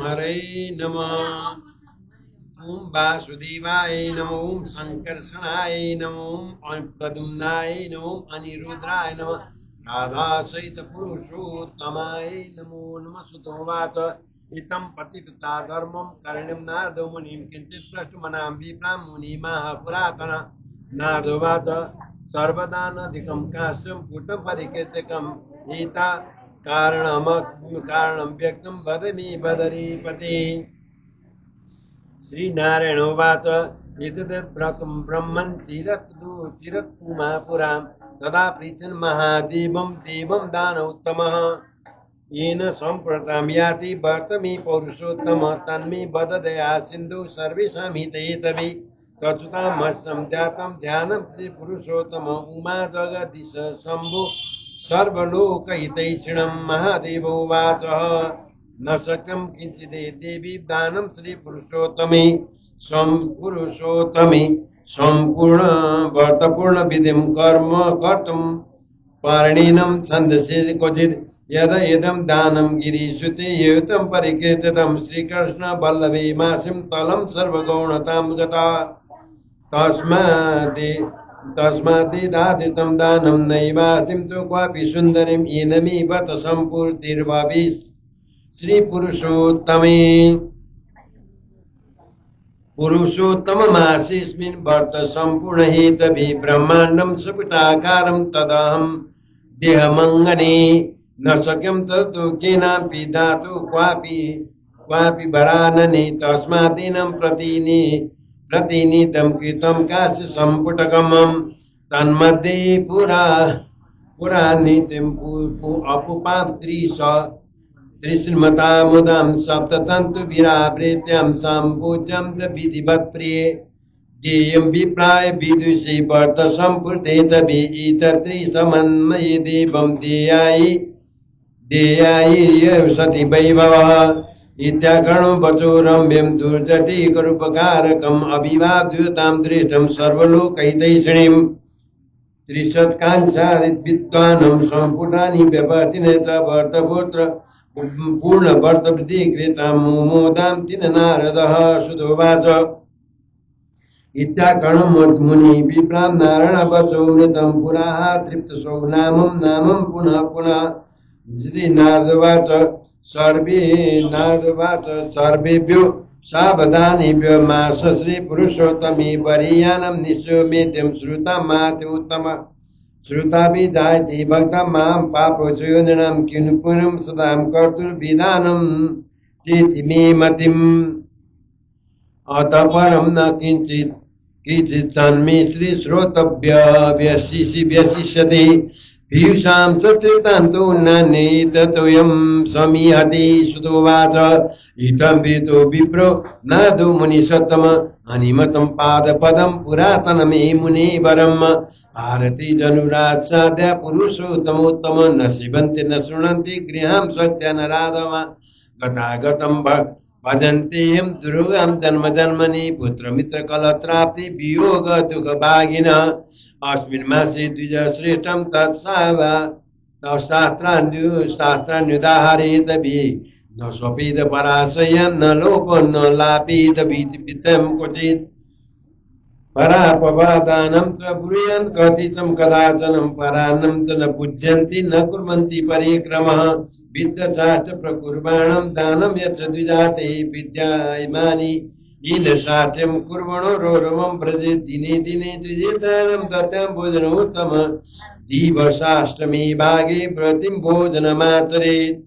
हरे नमः। ओम वासुदेवाय नमो, ओम संकर्षणाय नमो, ओम प्रद्युम्नाय नमो, अनिरुद्धाय नमः, राधा सहित पुरुषोत्तमाय नमो नमः। सुतोवाच इतं पतिपिता धर्मं करणं नारदो मुनिं किञ्चित् प्रष्टुमनां विप्रां मुनिमाह पुरातन। नारदोवाच सर्वदानधिकं काश्यं पुटं परिकीर्तकम् एता कारणं व्यक्तं वदमि बदरीपति। श्रीनारायण उवाच एतद्व्रतं ब्रह्मन् चिरत्पुमापुरां तदा पृच्छन् महादेवं देवं दानवोत्तमः येन सम्प्रतां याति वर्तमे पौरुषोत्तम तन्मे वद दया सिन्धु सर्वेषां हितैषवे। तच्युतामस्तं जातं ध्यानं श्रीपुरुषोत्तम उमा जगदीश शम्भो सर्वलोकहितैषिणं। महादेव उवाच न शक्यं किञ्चिदे देवी दानं श्रीपुरुषोत्तमे सम्पुरुषोत्तमे सम्पूर्ण व्रतपूर्णविधिं कर्म कर्तुं पारणिनं छन्दसि क्वचित् यद इदं दानं गिरिसुते युतं परिकीर्तितं श्रीकृष्ण वल्लभे मासिं तलं सर्वगौणतां गता। तस्मादिदाधितं दानं नैवासिं तु क्वापि सुन्दरीं येनमे व्रत सम्पूर्तिर्भवि श्रीपुरुषोत्तमे। पुरुषोत्तममासीस्मिन् व्रत सम्पूर्णहेतवे ब्रह्माण्डं सुपुटाकारं तदहं देहमङ्गने न शक्यं तत्तु केनापि दातु क्वापि वरानने। तस्मादिनं प्रतिनितं कृतं काश्यसम्पुटकमं तन्मध्ये पुरानितिं अपुपात्रिश त्रिश्रीमतामुदां सप्ततन्तुभिरावृत्यां सम्पूज्यं विधिवत् प्रिये ज्ञेयं विप्राय विदुषी व्रत सम्पूर्ते तवे एतत्त्रिसमन्मये देवं देयायि सति वैभवः इत्याकरणं वचो रम्यं दुर्जटिकरूपकारकम् अभिवाद्यतां दृष्टं सर्वलोकहितैषिणीं। त्रिशत्काङ्क्षादिद्विद्वानं सम्पुटानि व्यपतिने च वर्तपुत्र पूर्णवर्तवृद्धि कृतां मुमोदां तिन नारदः। सुदोवाच इत्याकरणमुनि विप्रां नारायणवचो नृतं पुराः तृप्तसौ नामं पुनः पुनः। श्रीनारदवाच सर्वेभ्यो सावधानेभ्यो मास श्रीपुरुषोत्तमे वरीयानं निश्चयमेत्यं श्रुतं मात्युत्तम श्रुताभिधायते भक्तं मां पापचयोनिनं किं पुण्यं सदां कर्तुर्विधानं चेति मे मतिम्। अतः परं न किञ्चित् सन्मे श्रीश्रोतव्य व्यशिष्यते पीयूषां सत्रितान्तो नान्येततोऽयं समीहते। सुतोवाच इदं वेदो विप्रो नादो मुनिसत्तम अनिमतं पादपदं पुरातनमे मुनिवरम्। भारती जनुराच्छाद्य पुरुषोत्तमोत्तम न सेवन्ति न शृण्वन्ति गृहां सत्या न राधवा गतागतं भजन्ते यं दुर्गं जन्म जन्मनि पुत्रमित्रकलत्राप्ति वियोग दुःखभागिनः। अस्मिन् मासे द्विजश्रेष्ठं तत्शास्त्रान्युदाहरेत न स्वपेद पराशयं न लोप न लापेत वित्तं क्वचित् परापवादानं च ब्रूयान् कथितं कदाचनं परान्नं च न पूज्यन्ति न कुर्वन्ति परिक्रमः। विद्याशास्त्रप्रकुर्वाणं दानं यच्च द्विजाते विद्यायमानि येन साठ्यं कुर्वणो रोरवं व्रजे दिने दिने द्विजेतानं दत्तं भोजनोत्तम दिवसाष्टमी भागे व्रतिं भोजनमाचरेत्।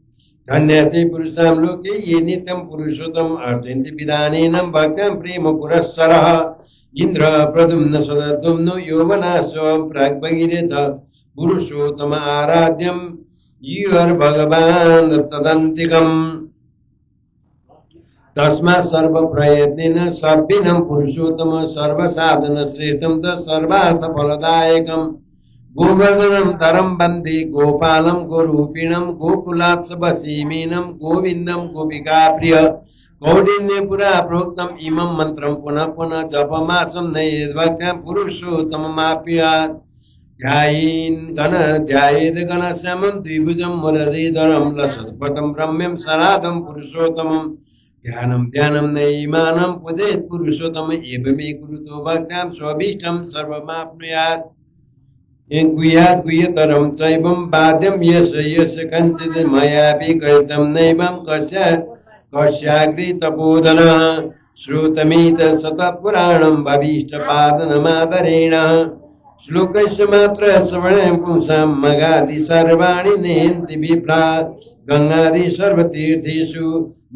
धन्यते पुरुषां लोके ये नित्यं पुरुषोत्तम अर्चन्ति विधानेन भक्तं प्रेम पुरस्सरः। इंद्र प्रद्युम्न सदद्युम्नो यौवनाश्वं प्राग्भगीरथ पुरुषोत्तम आराध्यं युर्भगवान् तदन्तिकम्। तस्मात् सर्वप्रयत्नेन सभ्यनं पुरुषोत्तम सर्वसाधन श्रेष्ठं च सर्वार्थफलदायकम्। गोवर्धनं तरं वन्दे गोपालं गोरूपिणं गोकुलात्सवसीमेनं गोविन्दं गोपिकाप्रिय। कौंडिन्यपुरा प्रोक्तम् इमं मन्त्रं पुनः पुनः जपमासं नयेद्भक्त्या पुरुषोत्तममाप्नुयात्। ध्यायेद् घनश्यामं द्विभुजं मुरलीधरं लसत्पथं रम्यं सनाथं पुरुषोत्तमम्। ध्यानं ध्यानं नैमानं पुजेत् पुरुषोत्तम एवमे कुरुतो भक्तां स्वभीष्टं सर्वमाप्नुयात् गुह्यात् गुह्यतरं चैवं बाध्यं यश यश कञ्चित् मयापि कृतं नैवं कस्याग्रितबोधनः श्रुतमित सतत्पुराणं भविष्टपादनमादरेण श्लोकस्य मात्र श्रवणं पुंसां मगादि सर्वाणि नेन्ति विप्रा गङ्गादि सर्वतीर्थेषु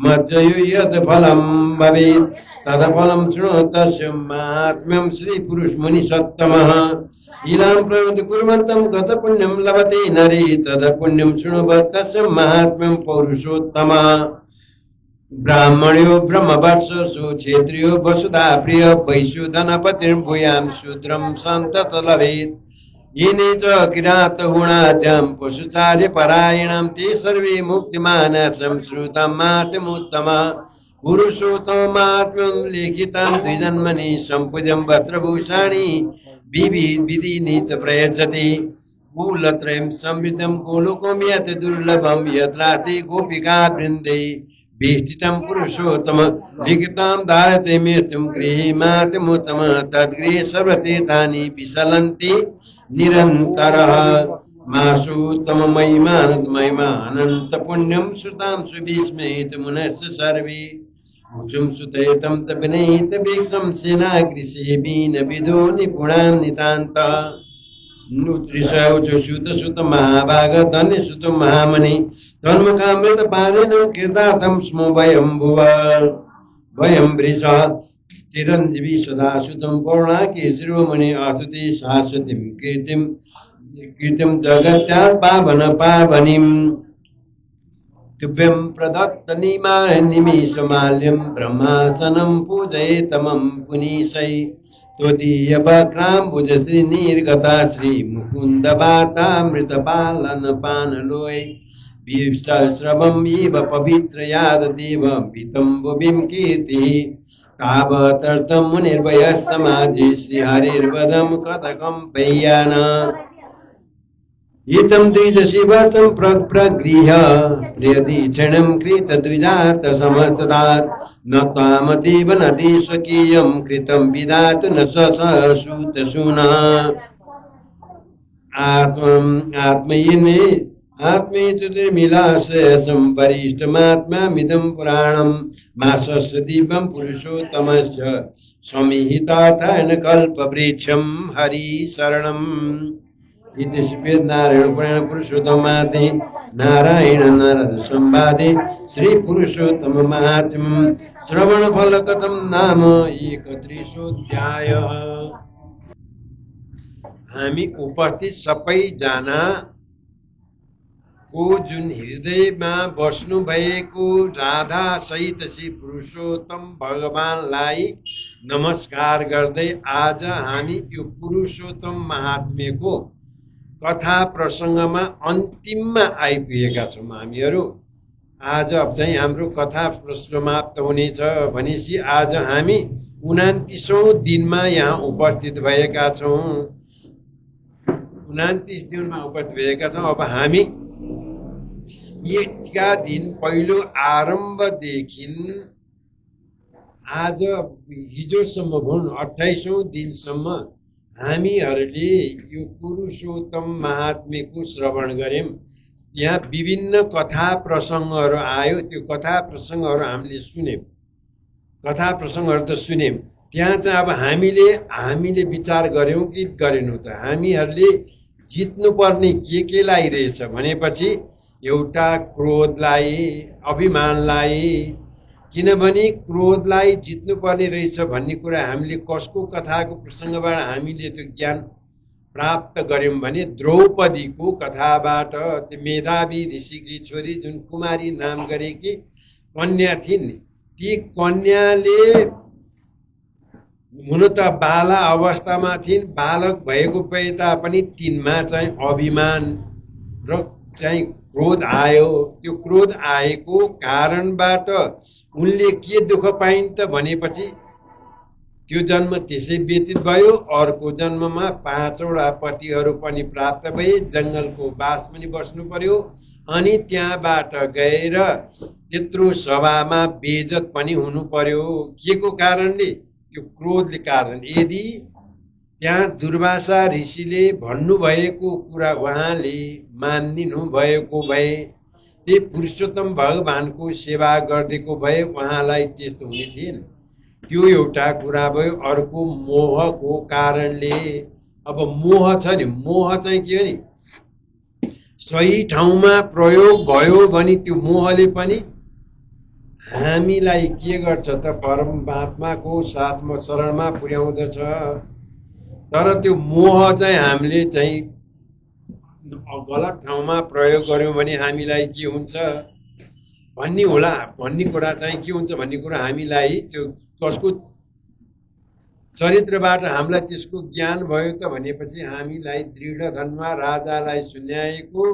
मज्जयो यत् फलं भवेत् तदफलं शृणु तस्य माहात्म्यं श्रीपुरुषमुनिसत्तमः इलां प्रवृत्ति कुर्वन्तं गतपुण्यं लभते नरे तदपुण्यं शृणु तस्य माहात्म्यं पौरुषोत्तमः ब्राह्मण्यो ब्रह्मवत्सु क्षेत्रियो वसुधा प्रिय वैश्यो धनपतिर्भूयां शूद्रं सन्तत लभेत् येने च किरातगुणाद्यां पशुचार्यपरायणं ते सर्वे मुक्तिमान् संश्रुतं मातमुत्तमः पुरुषोत्तमात्म्यं लिखितं द्विजन्मनि सम्पूज्यं वस्त्रभूषाणि विविधविधिनित प्रयच्छति कुलत्रयं संवृद्धं गोलोकं यत् दुर्लभं यत्राति गोपिकावृन्दै वेष्टितं पुरुषोत्तम लिखितां धारते मृत्युं गृहे मातमुत्तम तद्गृहे सर्वतीर्थानि विचलन्ति निरन्तरः मासोत्तम महिमानन्तपुण्यं श्रुतां सुविस्मयित मुनश्च सर्वे उच्चं सुतयतं तपनीत वीक्षं सेनाग्रिसेवीन विदो निपुणान् नितान्तः सुत सुत महाभाग धन्य सुत महामणि धर्मकामृत पारेण कृतार्थं स्मो वयं भुव वयं वृष चिरञ्जीवी सदा सुतं पौर्णाकी शिरोमणि अस्तुते शाश्वतीं कीर्तिं जगत्यात् पावन पावनीं तुभ्यं प्रदत्त निमिषमाल्यं ब्रह्मासनं पूजयेतमं पुनीशै त्वदीय वक्राम्बुज श्री निर्गता श्री मुकुंद बातामृतपालन पानलोय विश्रवम् इव पवित्र याददेव वितम्बुबिं कीर्तिः तावतर्थं मुनिर्वयस्तमाजे श्रीहरिर्वदं कथकं पय्यान इतं द्विजशिवतं प्रगृह्य प्रियदीक्षणं कृतद्विजात समस्तदात् न त्वामतीव नदी स्वकीयं कृतं विधातु न सूतसूनः आत्मैतुर्मिलाशयसं वरिष्ठमात्म्यमिदं पुराणं मासस्य दिव्यं पुरुषोत्तमस्य समिहितार्थेन कल्पवृक्षं हरिशरणम् इति श्रीनारायण पुराण पुरुषोत्तमादि नारायण नारद संवादे श्री पुरुषोत्तम महात्म्यं श्रवण फल कथम नाम 31 हामी उपस्थित सबैजना को जुन हृदयमा बस्नु भएको राधा सहित श्री पुरुषोत्तम भगवानलाई नमस्कार गर्दै आज हामी यो पुरुषोत्तम महात्म्यको कथा प्रसङ्गमा अन्तिममा आइपुगेका छौँ हामीहरू। आज चाहिँ हाम्रो कथा समाप्त हुनेछ भनेपछि आज हामी 29औं दिनमा यहाँ उपस्थित भएका छौँ। 29 दिनमा उपस्थित भएका छौँ। अब हामी एकका दिन पहिलो आरम्भदेखि आज हिजोसम्म भनौँ 28औं दिनसम्म हामीहरूले यो पुरुषोत्तम महात्म्यको श्रवण गर्यौं। यहाँ विभिन्न कथा प्रसङ्गहरू आयो, त्यो कथा प्रसङ्गहरू हामीले सुन्यौं। कथा प्रसङ्गहरू त सुन्यौं, त्यहाँ चाहिँ अब हामीले विचार गर्यौं कि गरेनौँ त। हामीहरूले जित्नुपर्ने केलाई रहेछ भनेपछि एउटा क्रोधलाई, अभिमानलाई, किनभने क्रोधलाई जित्नुपर्ने रहेछ भन्ने कुरा हामीले कसको कथाको प्रसङ्गबाट हामीले त्यो ज्ञान प्राप्त गर्यौं भने द्रौपदीको कथाबाट। त्यो मेधावी ऋषिकी छोरी जुन कुमारी नाम गरेकी कन्या थिइन्, ती कन्याले हुन त बाला अवस्थामा थिइन्, बालक भएको भए तापनि तिनमा चाहिँ अभिमान र चाहिँ क्रोध आयो। त्यो क्रोध आएको कारणबाट उनले के दुःख पाइन् त भनेपछि त्यो जन्म त्यसै व्यतीत भयो। अर्को जन्ममा 5वटा पतिहरू पनि प्राप्त भए, जङ्गलको बास पनि बस्नु पर्यो। अनि त्यहाँबाट गएर त्यत्रो सभामा बेइज्जत पनि हुनु पर्यो। के को कारणले? त्यो क्रोधले कारण। यदि त्यहाँ दुर्वासा ऋषिले भन्नुभएको कुरा उहाँले मानिदिनु भएको भए, त्यही पुरुषोत्तम भगवानको सेवा गरिदिएको भए उहाँलाई त्यस्तो हुने थिएन। त्यो एउटा कुरा भयो। अर्को मोहको कारणले। अब मोह छ नि, मोह चाहिँ के हो नि, सही ठाउँमा प्रयोग भयो भने त्यो मोहले पनि हामीलाई के गर्छ त, परमात्माको साथमा शरणमा पुर्याउँदछ। तर त्यो मोह चाहिँ हामीले चाहिँ गलत ठाउँमा प्रयोग गर्यौँ भने हामीलाई के हुन्छ भन्ने होला। भन्ने कुरा चाहिँ के हुन्छ भन्ने कुरा हामीलाई त्यो कसको चरित्रबाट हामीलाई त्यसको ज्ञान भयो त भनेपछि हामीलाई दृढ धनमा राजालाई सुनाएको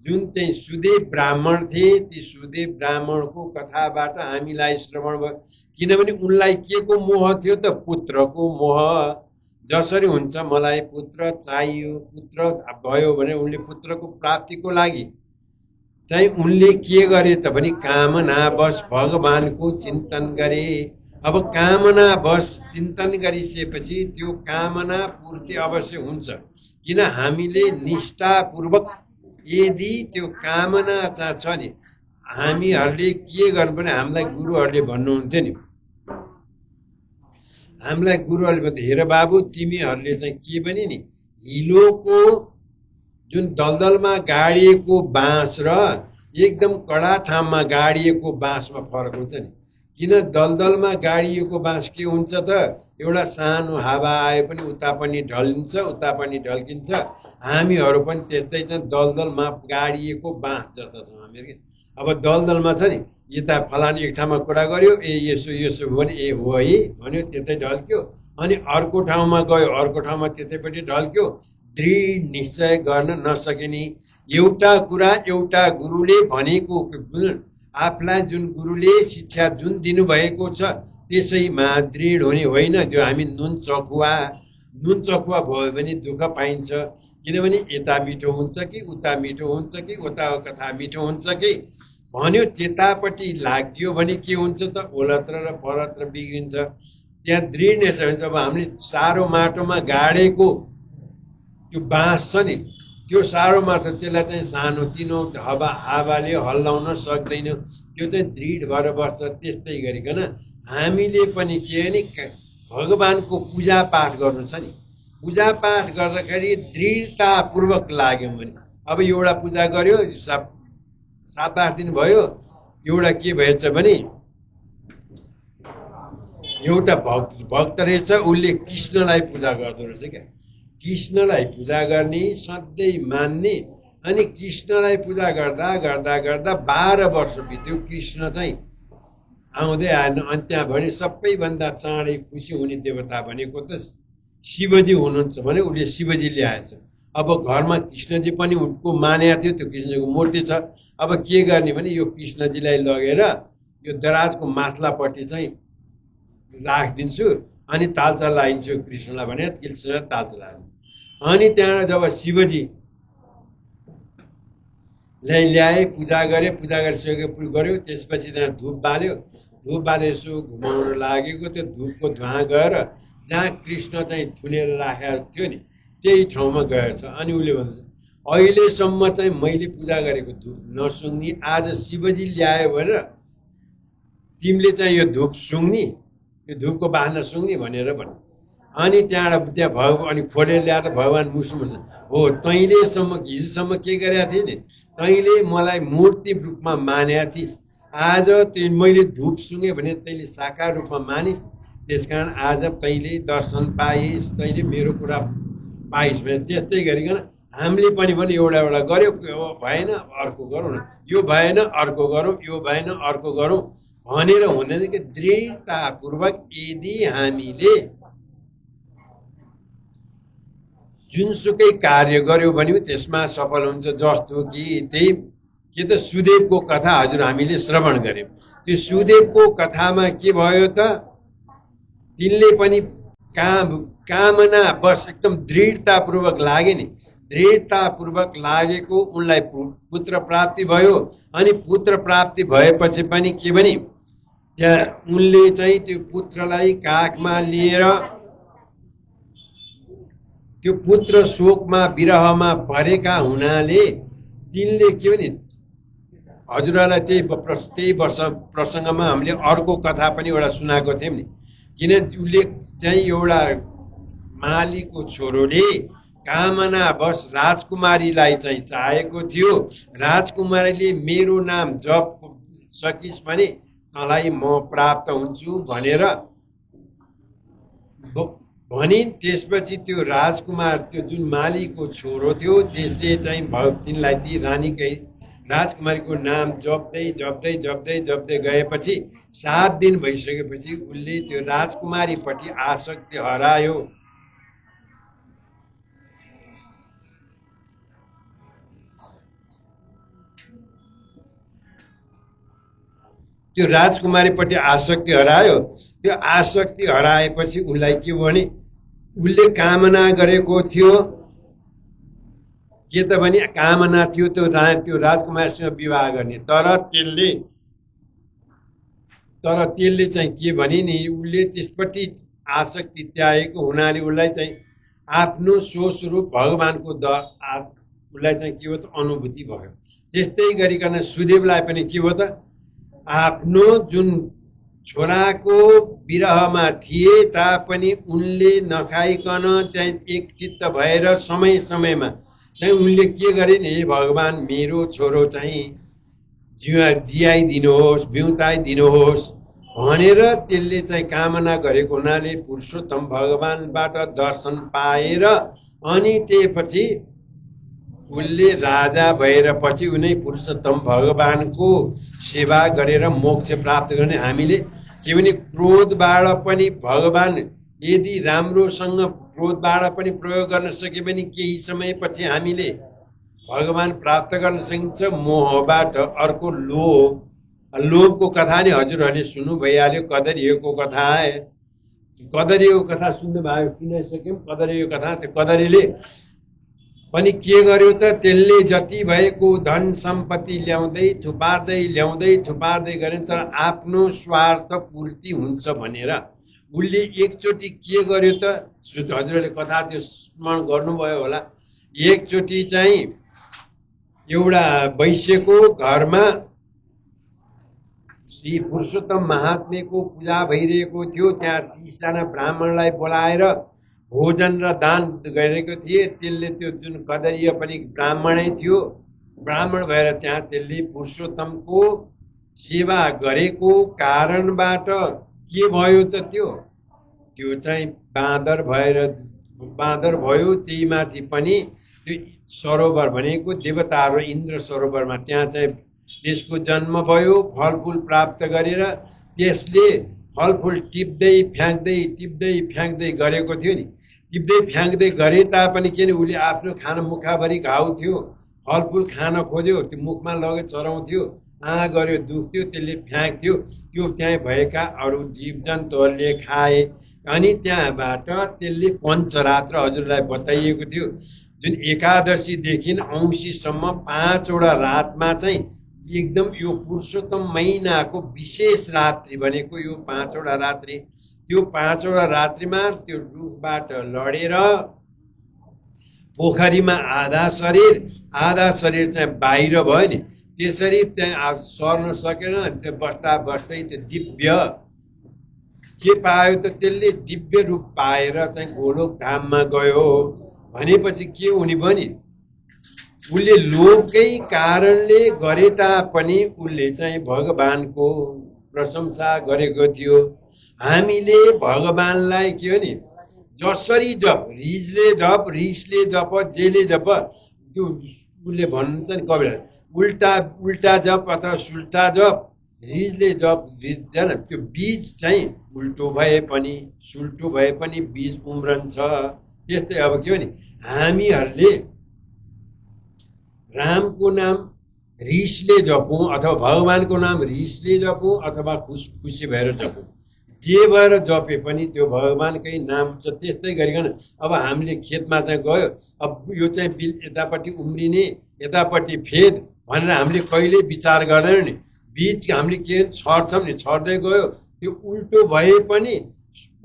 जुन चाहिँ सुदेव ब्राह्मण थिए, ती सुदेव ब्राह्मणको कथाबाट हामीलाई श्रवण भयो। किनभने उनलाई के को मोह थियो त, पुत्रको मोह। जसरी हुन्छ मलाई पुत्र चाहियो, पुत्र भयो भने उनले पुत्रको प्राप्तिको लागि चाहिँ उनले के गरे त भने कामनावश भगवानको चिन्तन गरे। अब कामनावश चिन्तन गरिसकेपछि त्यो कामना पूर्ति अवश्य हुन्छ। किन हामीले निष्ठापूर्वक यदि त्यो कामना छ नि, हामीहरूले के गर्नु पर्ने, हामीलाई गुरुहरूले भन्नुहुन्थ्यो नि, हामीलाई गुरुहरूले भन्थे हेर बाबु तिमीहरूले चाहिँ के भने नि, हिलोको जुन दलदलमा गाडिएको बाँस र एकदम कडा ठाउँमा गाडिएको बाँसमा फरक हुन्छ नि। किन दलदलमा गाडिएको बाँस के हुन्छ त, एउटा सानो हावा आए पनि उता पनि ढल्किन्छ, उता पनि ढल्किन्छ। हामीहरू पनि त्यस्तै छ, दलदलमा गाडिएको बाँस जस्तो छौँ हामीहरू। अब दलदलमा छ नि, यता फलाने एक ठाउँमा कुरा गर्यो, ए यसो यसो भने ए हो है भन्यो, त्यतै ढल्क्यो। अनि अर्को ठाउँमा गयो, अर्को ठाउँमा त्यतैपट्टि ढल्क्यो। दृढ निश्चय गर्न नसकिने एउटा कुरा, एउटा गुरुले भनेको आफूलाई जुन गुरुले शिक्षा जुन दिनुभएको छ त्यसैमा दृढ हुने होइन। त्यो हामी नुन चखुवा भयो भने दुःख पाइन्छ। किनभने यता मिठो हुन्छ कि उता मिठो हुन्छ कि उता कथा मिठो हुन्छ कि भन्यो त्यतापट्टि लाग्यो भने के हुन्छ त, ओलत्र र परत्र बिग्रिन्छ। त्यहाँ दृढ निश्चय हुन्छ। अब हामीले सारो माटोमा गाडेको त्यो बाँस छ नि, त्यो सारो माटो त्यसलाई चाहिँ सानो तिनो हावाले हल्लाउन सक्दैन, त्यो चाहिँ दृढ भएर बस्छ। त्यस्तै गरिकन हामीले पनि के नि, भगवानको पूजा पाठ गर्नु छ नि, पूजा पाठ गर्दाखेरि दृढतापूर्वक लाग्यौँ भने, अब एउटा पूजा गर्यो 7-8 दिन भयो, एउटा के भएछ भने एउटा भक्त रहेछ, उसले कृष्णलाई पूजा गर्दो रहेछ क्या। कृष्णलाई पूजा गर्ने, सधैँ मान्ने। अनि कृष्णलाई पूजा गर्दा गर्दा गर्दा 12 वर्ष बित्यो, कृष्ण चाहिँ आउँदै आएन। अनि त्यहाँ भने सबैभन्दा चाँडै खुसी हुने देवता भनेको त शिवजी हुनुहुन्छ भने उसले शिवजी ल्याएछ। अब घरमा कृष्णजी पनि उनको मानेको थियो, त्यो कृष्णजीको मूर्ति छ। अब के गर्ने भने यो कृष्णजीलाई लगेर यो दराजको माथिल्लापट्टि चाहिँ राखिदिन्छु अनि तालचा लाइन्छु कृष्णलाई भने कृष्णलाई तालचा लाइदिन्छ। अनि त्यहाँ जब शिवजी ल्याए, पूजा गरे, पूजा गरिसकेको गऱ्यो, त्यसपछि त्यहाँ धुप बाल्यो, धुप बाले यसो घुमाउन लागेको त्यो धुपको धुवा गएर जहाँ कृष्ण चाहिँ थुनेर राखेको थियो नि त्यही ठाउँमा गएछ। अनि उसले भन्छ अहिलेसम्म चाहिँ मैले पूजा गरेको धुप नसुङ्नी, आज शिवजी ल्यायो भनेर तिमीले चाहिँ यो धुप सुङ्नी, यो धुपको बास्ना सुङ्नी भनेर भन्यो। अनि त्यहाँबाट त्यहाँ अनि खोलेर ल्याएर भगवान् मुसुमुस हो तैँलेसम्म हिजोसम्म के गरेका थिए नि, तैँले मलाई मूर्ति रूपमा मानेका थिइस्, आज त्यो मैले धुप सुँगेँ भने तैँले साकार रूपमा मानिस्, त्यसकारण आज तैँले दर्शन पाइस्, तैँले मेरो कुरा पाइस् भने। त्यस्तै गरिकन हामीले पनि एउटा एउटा गऱ्यो, भएन अर्को गरौँ न, यो भएन अर्को गरौँ, यो भएन अर्को गरौँ भनेर हुँदैन कि दृढतापूर्वक यदि हामीले जुनसुकै कार्य गर्यो भने त्यसमा सफल हुन्छ। जस्तो कि त्यही के त सुदेवको कथा हजुर हामीले श्रवण गर्यौँ, त्यो सुदेवको कथामा के भयो त, तिनले पनि कामना बस एकदम दृढतापूर्वक लागे नि, दृढतापूर्वक लागेको उनलाई पुत्र प्राप्ति भयो। अनि पुत्र प्राप्ति भएपछि पनि के भने त्यहाँ उनले चाहिँ त्यो पुत्रलाई काखमा लिएर त्यो पुत्र शोकमा विरहमा परेका हुनाले तिनले के भने हजुरहरूलाई त्यही प्रसङ्गमा हामीले अर्को कथा पनि एउटा सुनाएको थियौँ नि। किन उसले चाहिँ एउटा मालीको छोरोले कामनावश राजकुमारीलाई चाहिँ चाहेको थियो। राजकुमारीले मेरो नाम जप सकिस् भने तँलाई म प्राप्त हुन्छु भनेर भनिन्। त्यसपछि त्यो राजकुमार त्यो जुन मालीको छोरो थियो त्यसले चाहिँ तिनलाई ती रानीकै राजकुमारीको नाम जप्दै जप्दै जप्दै जप्दै गएपछि 7 दिन भइसकेपछि उसले त्यो राजकुमारीपट्टि आसक्ति हरायो। त्यो राजकुमारीपट्टि आसक्ति हरायो। त्यो आसक्ति हराएपछि उसलाई के भने उसले कामना गरेको थियो के त भने कामना थियो त्यो राजकुमारसँग विवाह गर्ने। तर त्यसले चाहिँ के भने नि उसले त्यसपट्टि आसक्ति त्यागेको हुनाले उसलाई चाहिँ आफ्नो स्वस्वरूप भगवानको उसलाई चाहिँ के हो त अनुभूति भयो। त्यस्तै गरिकन सुदेवलाई पनि के हो त आफ्नो जुन छोराको विरहमा थिए तापनि उनले नखाइकन चाहिँ एकचित्त भएर समय समयमा चाहिँ उनले के गरे नि, हे भगवान मेरो छोरो चाहिँ जियाइदिनुहोस् बिउताइदिनुहोस् भनेर त्यसले चाहिँ कामना गरेको हुनाले पुरुषोत्तम भगवानबाट दर्शन पाएर अनि त्यसपछि उसले राजा भएर पछि उनी पुरुषोत्तम भगवानको सेवा गरेर मोक्ष प्राप्त गर्ने। हामीले के भने क्रोधबाट पनि भगवान यदि राम्रोसँग क्रोधबाट पनि प्रयोग गर्न सक्यो भने केही समयपछि हामीले भगवान प्राप्त गर्न सकिन्छ। मोहबाट अर्को लोभको कथा नि हजुरहरूले सुन्नु भइहाल्यो। कदरिएको कथा कदरिएको कथा सुनाइसक्यौँ। कदरिएको कथा त्यो कदरीले पनि के गर्यो त त्यसले जति भएको धन सम्पत्ति ल्याउँदै थुपार्दै गरे तर आफ्नो स्वार्थ पूर्ति हुन्छ भनेर उसले एकचोटि के गर्यो त हजुरहरूले कथा त्यो स्मरण गर्नुभयो होला। एकचोटि चाहिँ एउटा वैश्यको घरमा श्री पुरुषोत्तम महात्म्यको पूजा भइरहेको थियो। त्यहाँ 30 जना ब्राह्मणलाई बोलाएर भोजन र दान गरेको थिए। त्यसले त्यो जुन कदरीय पनि ब्राह्मणै थियो। ब्राह्मण भएर त्यहाँ त्यसले पुरुषोत्तमको सेवा गरेको कारणबाट के भयो त त्यो चाहिँ बाँदर भयो। त्यही माथि पनि त्यो सरोवर भनेको देवताहरू इन्द्र सरोवरमा त्यहाँ चाहिँ त्यसको जन्म भयो। फलफुल प्राप्त गरेर त्यसले फलफुल टिप्दै फ्याँक्दै गरेको थियो नि। टिप्दै फ्याँक्दै गरे तापनि के उसले आफ्नो खाना मुखाभरि घाउ थियो। फलफुल खान खोज्यो त्यो मुखमा लगेर चराउँथ्यो। गर्यो दुख्थ्यो त्यसले फ्याँक्थ्यो। त्यो त्यहाँ भएका अरू जीव जन्तुहरूले खाए। अनि त्यहाँबाट त्यसले पञ्चरात्र हजुरलाई बताइएको थियो जुन एकादशीदेखि औँसीसम्म 5 वटा रातमा चाहिँ एकदम यो पुरुषोत्तम महिनाको विशेष रात्रि भनेको यो 5 वटा रात्रि। त्यो 5 वटा रात्रिमा त्यो रुखबाट लडेर पोखरीमा आधा शरीर चाहिँ बाहिर भयो नि। त्यसरी त्यहाँ सर्न सकेन। त्यो बस्दै त्यो दिव्य के पायो त त्यसले दिव्य रूप पाएर चाहिँ गोलोक धाममा गयो। भनेपछि के हुने भयो नि उसले लोभकै कारणले गरे तापनि उसले चाहिँ भगवानको प्रशंसा गरेको थियो। हामीले भगवानलाई के हो नि जसरी जप रिसले जप जेले जप त्यो उसले भन्नुहुन्छ नि कविले उल्टा जप अथवा सुल्टा जप रिजले जप रिज्दैन। त्यो बीज चाहिँ उल्टो भए पनि सुल्टो भए पनि बीज उम्रन्छ। त्यस्तै अब के हो नि हामीहरूले रामको नाम रिसले जपौँ अथवा भगवानको नाम रिसले जपौँ अथवा खुसी भएर जपौँ जे भएर जपे पनि त्यो भगवानकै नाम छ। त्यस्तै गरिकन अब हामीले खेतमा चाहिँ गयो, अब यो चाहिँ बिल यतापट्टि उम्रिने यतापट्टि फेद भनेर हामीले कहिले विचार गर्दैनौँ नि। बीज हामीले के छर्छौँ नि, छर्दै गयो त्यो उल्टो भए पनि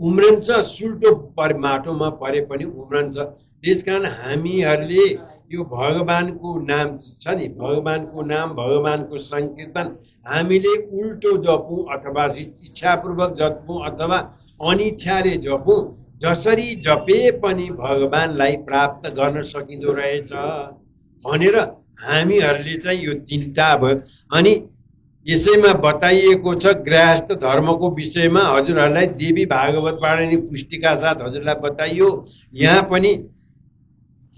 उम्रन्छ, सुल्टो माटोमा परे पनि उम्रन्छ। त्यसकारण हामीहरूले यो भगवानको नाम छ नि, भगवानको नाम भगवानको सङ्कीर्तन हामीले उल्टो जपौँ अथवा इच्छापूर्वक जपौँ अथवा अनिच्छाले जपौँ, जसरी जपे पनि भगवानलाई प्राप्त गर्न सकिँदो रहेछ भनेर हामीहरूले चाहिँ यो तिनवटा भयो। अनि यसैमा बताइएको छ गृहस्थ धर्मको विषयमा हजुरहरूलाई देवी भागवतबाट नि पुष्टिका साथ हजुरलाई बताइयो। यहाँ पनि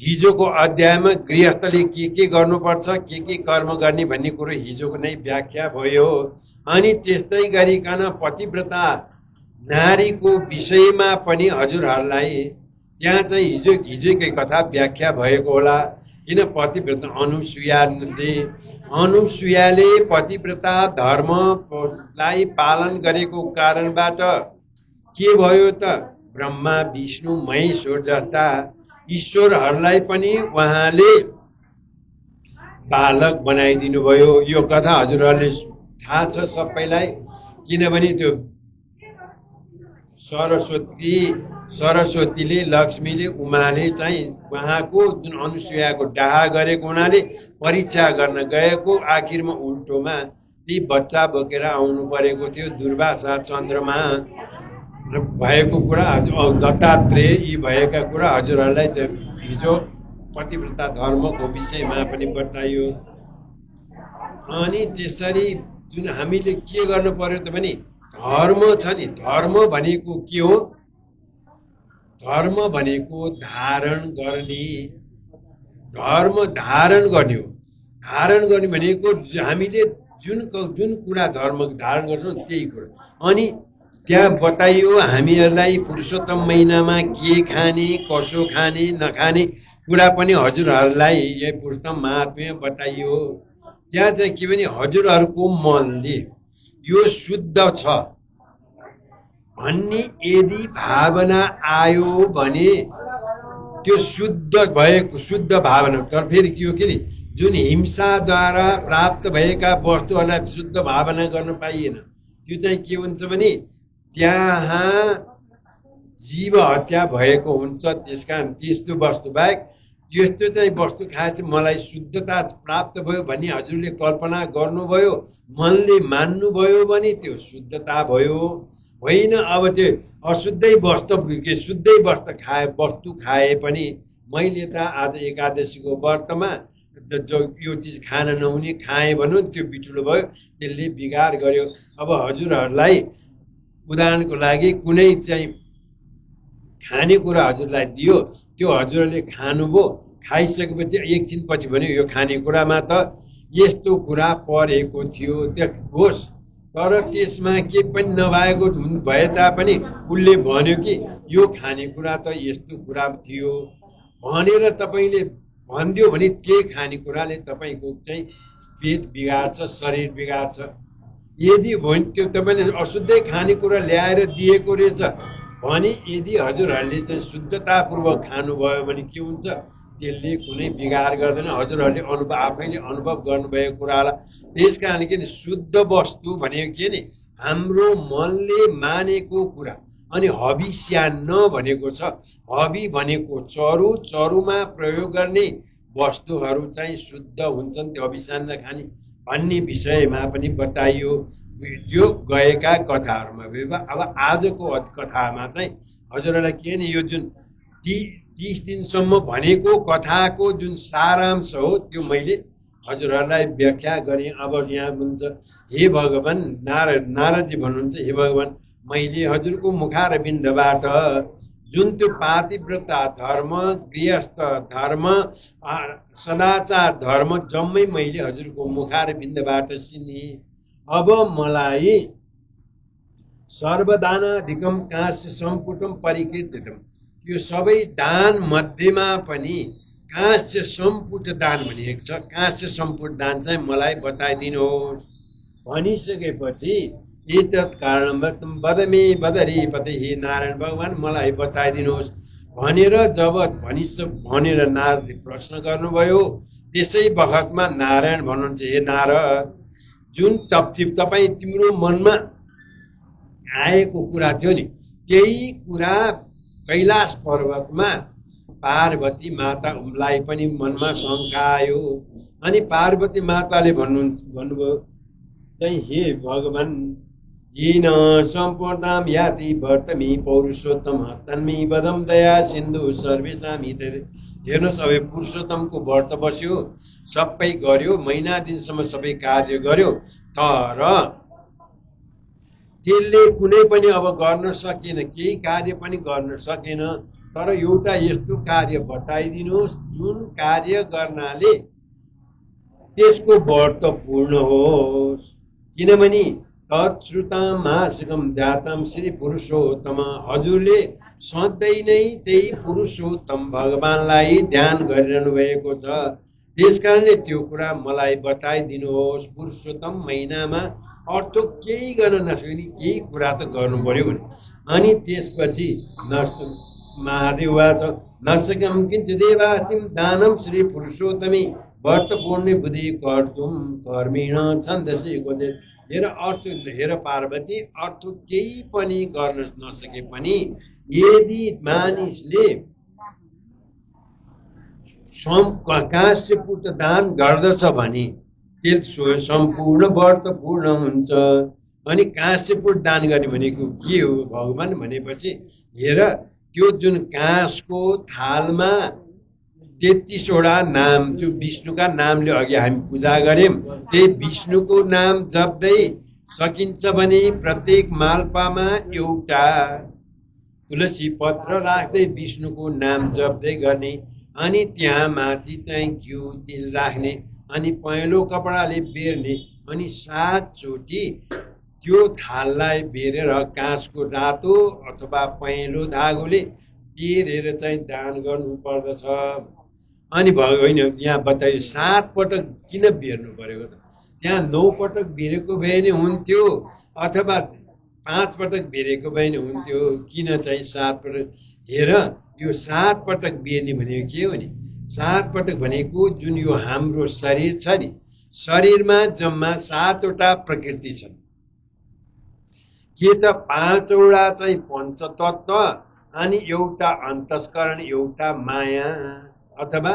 हिजोको अध्यायमा गृहस्थले के गर्नुपर्छ, के कर्म गर्ने भन्ने कुरो हिजोको नै व्याख्या भयो। अनि त्यस्तै गरिकन पतिव्रता नारीको विषयमा पनि हजुरहरूलाई त्यहाँ चाहिँ हिजोकै कथा व्याख्या भएको होला। किन पतिव्रता अनुसुयाले पतिव्रता धर्मलाई पालन गरेको कारणबाट के भयो त, ब्रह्मा विष्णु महेश्वर जस्ता ईश्वरहरूलाई पनि उहाँले बालक बनाइदिनु भयो। यो कथा हजुरहरूले थाहा छ सबैलाई, किनभने त्यो सरस्वतीले लक्ष्मीले उमाले चाहिँ उहाँको जुन अनुसुयाको डाहा गरेको हुनाले परीक्षा गर्न गएको आखिरमा उल्टोमा ती बच्चा बोकेर आउनु परेको थियो। दुर्वासा चन्द्रमा भएको कुरा, दत्तात्रेय यी भएका कुरा हजुरहरूलाई हिजो पतिव्रता धर्मको विषयमा पनि बताइयो। अनि त्यसरी जुन हामीले के गर्नु पर्यो त भने धर्म छ नि, धर्म भनेको के हो, धर्म भनेको धारण गर्ने, धर्म धारण गर्ने हो। धारण गर्ने भनेको हामीले जुन कुरा धर्म धारण गर्छौँ त्यही कुरा। अनि त्यहाँ बताइयो हामीहरूलाई पुरुषोत्तम महिनामा के खाने कसो खाने नखाने कुरा पनि हजुरहरूलाई यही पुरुषोत्तम महात्म्य बताइयो। त्यहाँ चाहिँ के भने हजुरहरूको मनले यो शुद्ध छ भन्ने यदि भावना आयो भने त्यो शुद्ध भएको शुद्ध भावना, तर फेरि के हो कि जुन हिंसाद्वारा प्राप्त भएका वस्तुहरूलाई शुद्ध भावना गर्न पाइएन। त्यो चाहिँ के हुन्छ भने त्यहाँ जीव हत्या भएको हुन्छ। त्यसकारण त्यस्तो वस्तु बाहेक यस्तो चाहिँ वस्तु खाएपछि मलाई शुद्धता प्राप्त भयो भन्ने हजुरले कल्पना गर्नुभयो, मनले मान्नुभयो भने त्यो शुद्धता भयो। होइन अब त्यो अशुद्धै वस्तु शुद्धै वस्तु खाए पनि मैले त आज एकादशीको व्रतमा जो यो चिज खान नहुने खाएँ भनौँ, त्यो बिटुलो भयो, त्यसले बिगार गर्यो। अब हजुरहरूलाई उदाहरणको लागि कुनै चाहिँ खानेकुरा हजुरलाई दियो, त्यो हजुरहरूले खानुभयो, खाइसकेपछि एकछिनपछि भन्यो यो खानेकुरामा त यस्तो कुरा परेको थियो, त्यो होस्, तर त्यसमा के पनि नभएको भए तापनि उसले भन्यो कि यो खानेकुरा त यस्तो कुरा थियो भनेर तपाईँले भनिदियो भने त्यही खानेकुराले तपाईँको चाहिँ पेट बिगार्छ, शरीर बिगार्छ। यदि त्यो तपाईँले अशुद्धै खानेकुरा ल्याएर दिएको रहेछ भने यदि हजुरहरूले चाहिँ शुद्धतापूर्वक खानुभयो भने के हुन्छ, त्यसले कुनै बिगार गर्दैन। हजुरहरूले आफैले अनुभव गर्नुभएको कुरालाई। त्यस कारण के शुद्ध वस्तु भनेको के नि हाम्रो मनले मानेको कुरा। अनि हविष्यान्न भनेको छ, हवि भनेको चरु, चरुमा प्रयोग गर्ने वस्तुहरू चाहिँ शुद्ध हुन्छन्, त्यो हविष्यान्न खाने भन्ने विषयमा पनि बताइयो यो गएका कथाहरूमा। अब आजको कथामा चाहिँ हजुरहरूलाई के नि यो जुन 30 दिनसम्म भनेको कथाको जुन सारांश हो त्यो मैले हजुरहरूलाई व्याख्या गरेँ। अब यहाँ हुन्छ हे भगवान, नारदजी भन्नुहुन्छ हे भगवान, मैले हजुरको मुखारविन्दबाट जुन त्यो पातिव्रता धर्म, गृहस्थ धर्म, सदाचार धर्म जम्मै मैले हजुरको मुखारविन्दबाट सिने। अब मलाई सर्वदानाधिकम कांस्य सम्पुटम परिकीर्तितम, यो सबै दान मध्येमा पनि कांस्य सम्पुट दान भनिएको छ। कांस्य सम्पुट दान चाहिँ मलाई बताइदिनुहोस् भनिसकेपछि एतत् कारणं वदमे वदरी पते, हे नारायण भगवान मलाई बताइदिनुहोस् भनेर जब भनेर नारदले प्रश्न गर्नुभयो। त्यसै बखतमा नारायण भन्नुहुन्छ, हे नारद, जुन तपाईँ तिम्रो मनमा आएको कुरा थियो नि, त्यही कुरा कैलाश पर्वतमा पार्वती मातालाई पनि मनमा शङ्का आयो। अनि पार्वती माताले भन्नुभयो चाहिँ, हे भगवान, येन सम्पूर्णां याति वर्तमी पौरुषोत्तम तन्मे वदं दया सिन्धु सर्वेषां हिते। हेर्नुहोस्, अब पुरुषोत्तमको व्रत बस्यो, सबै गर्यो, महिना दिनसम्म सबै कार्य गर्यो, तर त्यसले कुनै पनि अब गर्न सकेन, केही कार्य पनि गर्न सकेन। तर एउटा यस्तो कार्य बताइदिनुहोस् जुन कार्य गर्नाले त्यसको व्रत पूर्ण होस्। किनभने तत्श्रुतां मासिकं जातं श्री पुरुषोत्तम, हजुरले सधैँ नै त्यही पुरुषोत्तम भगवानलाई ध्यान गरिरहनु भएको छ। त्यसकारणले त्यो कुरा मलाई बताइदिनुहोस्। पुरुषोत्तम महिनामा अर्थ केही गर्न नसक्ने केही कुरा त गर्नु पर्यो भने। अनि त्यसपछि महादेव वाच नशक्यं किञ्चिदेवातिं दानं श्री पुरुषोत्तमे व्रत पूर्णे बुद्धि कर्तुं कर्मेण छन्दसि क्वचित्। हेर अर्थ, हेर पार्वती, अर्थ केही पनि गर्न नसके पनि यदि मानिसले काश्यपुट दान गर्दछ भने त्यसो सम्पूर्ण व्रत पूर्ण हुन्छ। अनि काश्यपुट दान गर्ने भनेको के हो भगवान भनेपछि, हेर त्यो जुन काँसको थालमा 33वटा नाम, जो विष्णुका नामले अघि हामी पूजा गर्यौं, त्यही विष्णुको नाम जप्दै सकिन्छ भने प्रत्येक माल्पामा एउटा तुलसी पत्र राख्दै विष्णुको नाम जप्दै गर्ने। अनि त्यहाँ माथि चाहिँ घिउ तेल राख्ने, अनि पहेँलो कपडाले बेर्ने, अनि 7 चोटि त्यो थाललाई बेरेर काँसको रातो अथवा पहेँलो धागोले बेरेर चाहिँ दान गर्नु पर्दछ। अनि होइन, यहाँ बताइयो 7 पटक किन बेर्नु परेको त? त्यहाँ 9 पटक बेरेको भए नि हुन्थ्यो, अथवा 5 पटक बेरेको भए नि हुन्थ्यो, किन चाहिँ 7 पटक? हेर, यो 7 पटक बेर्ने भनेको के हो नि? 7 पटक भनेको जुन यो हाम्रो शरीर छ नि, शरीरमा जम्मा 7वटा प्रकृति छन्। के त 5वटा चाहिँ पञ्चतत्व, अनि एउटा अन्तस्करण, एउटा माया अथवा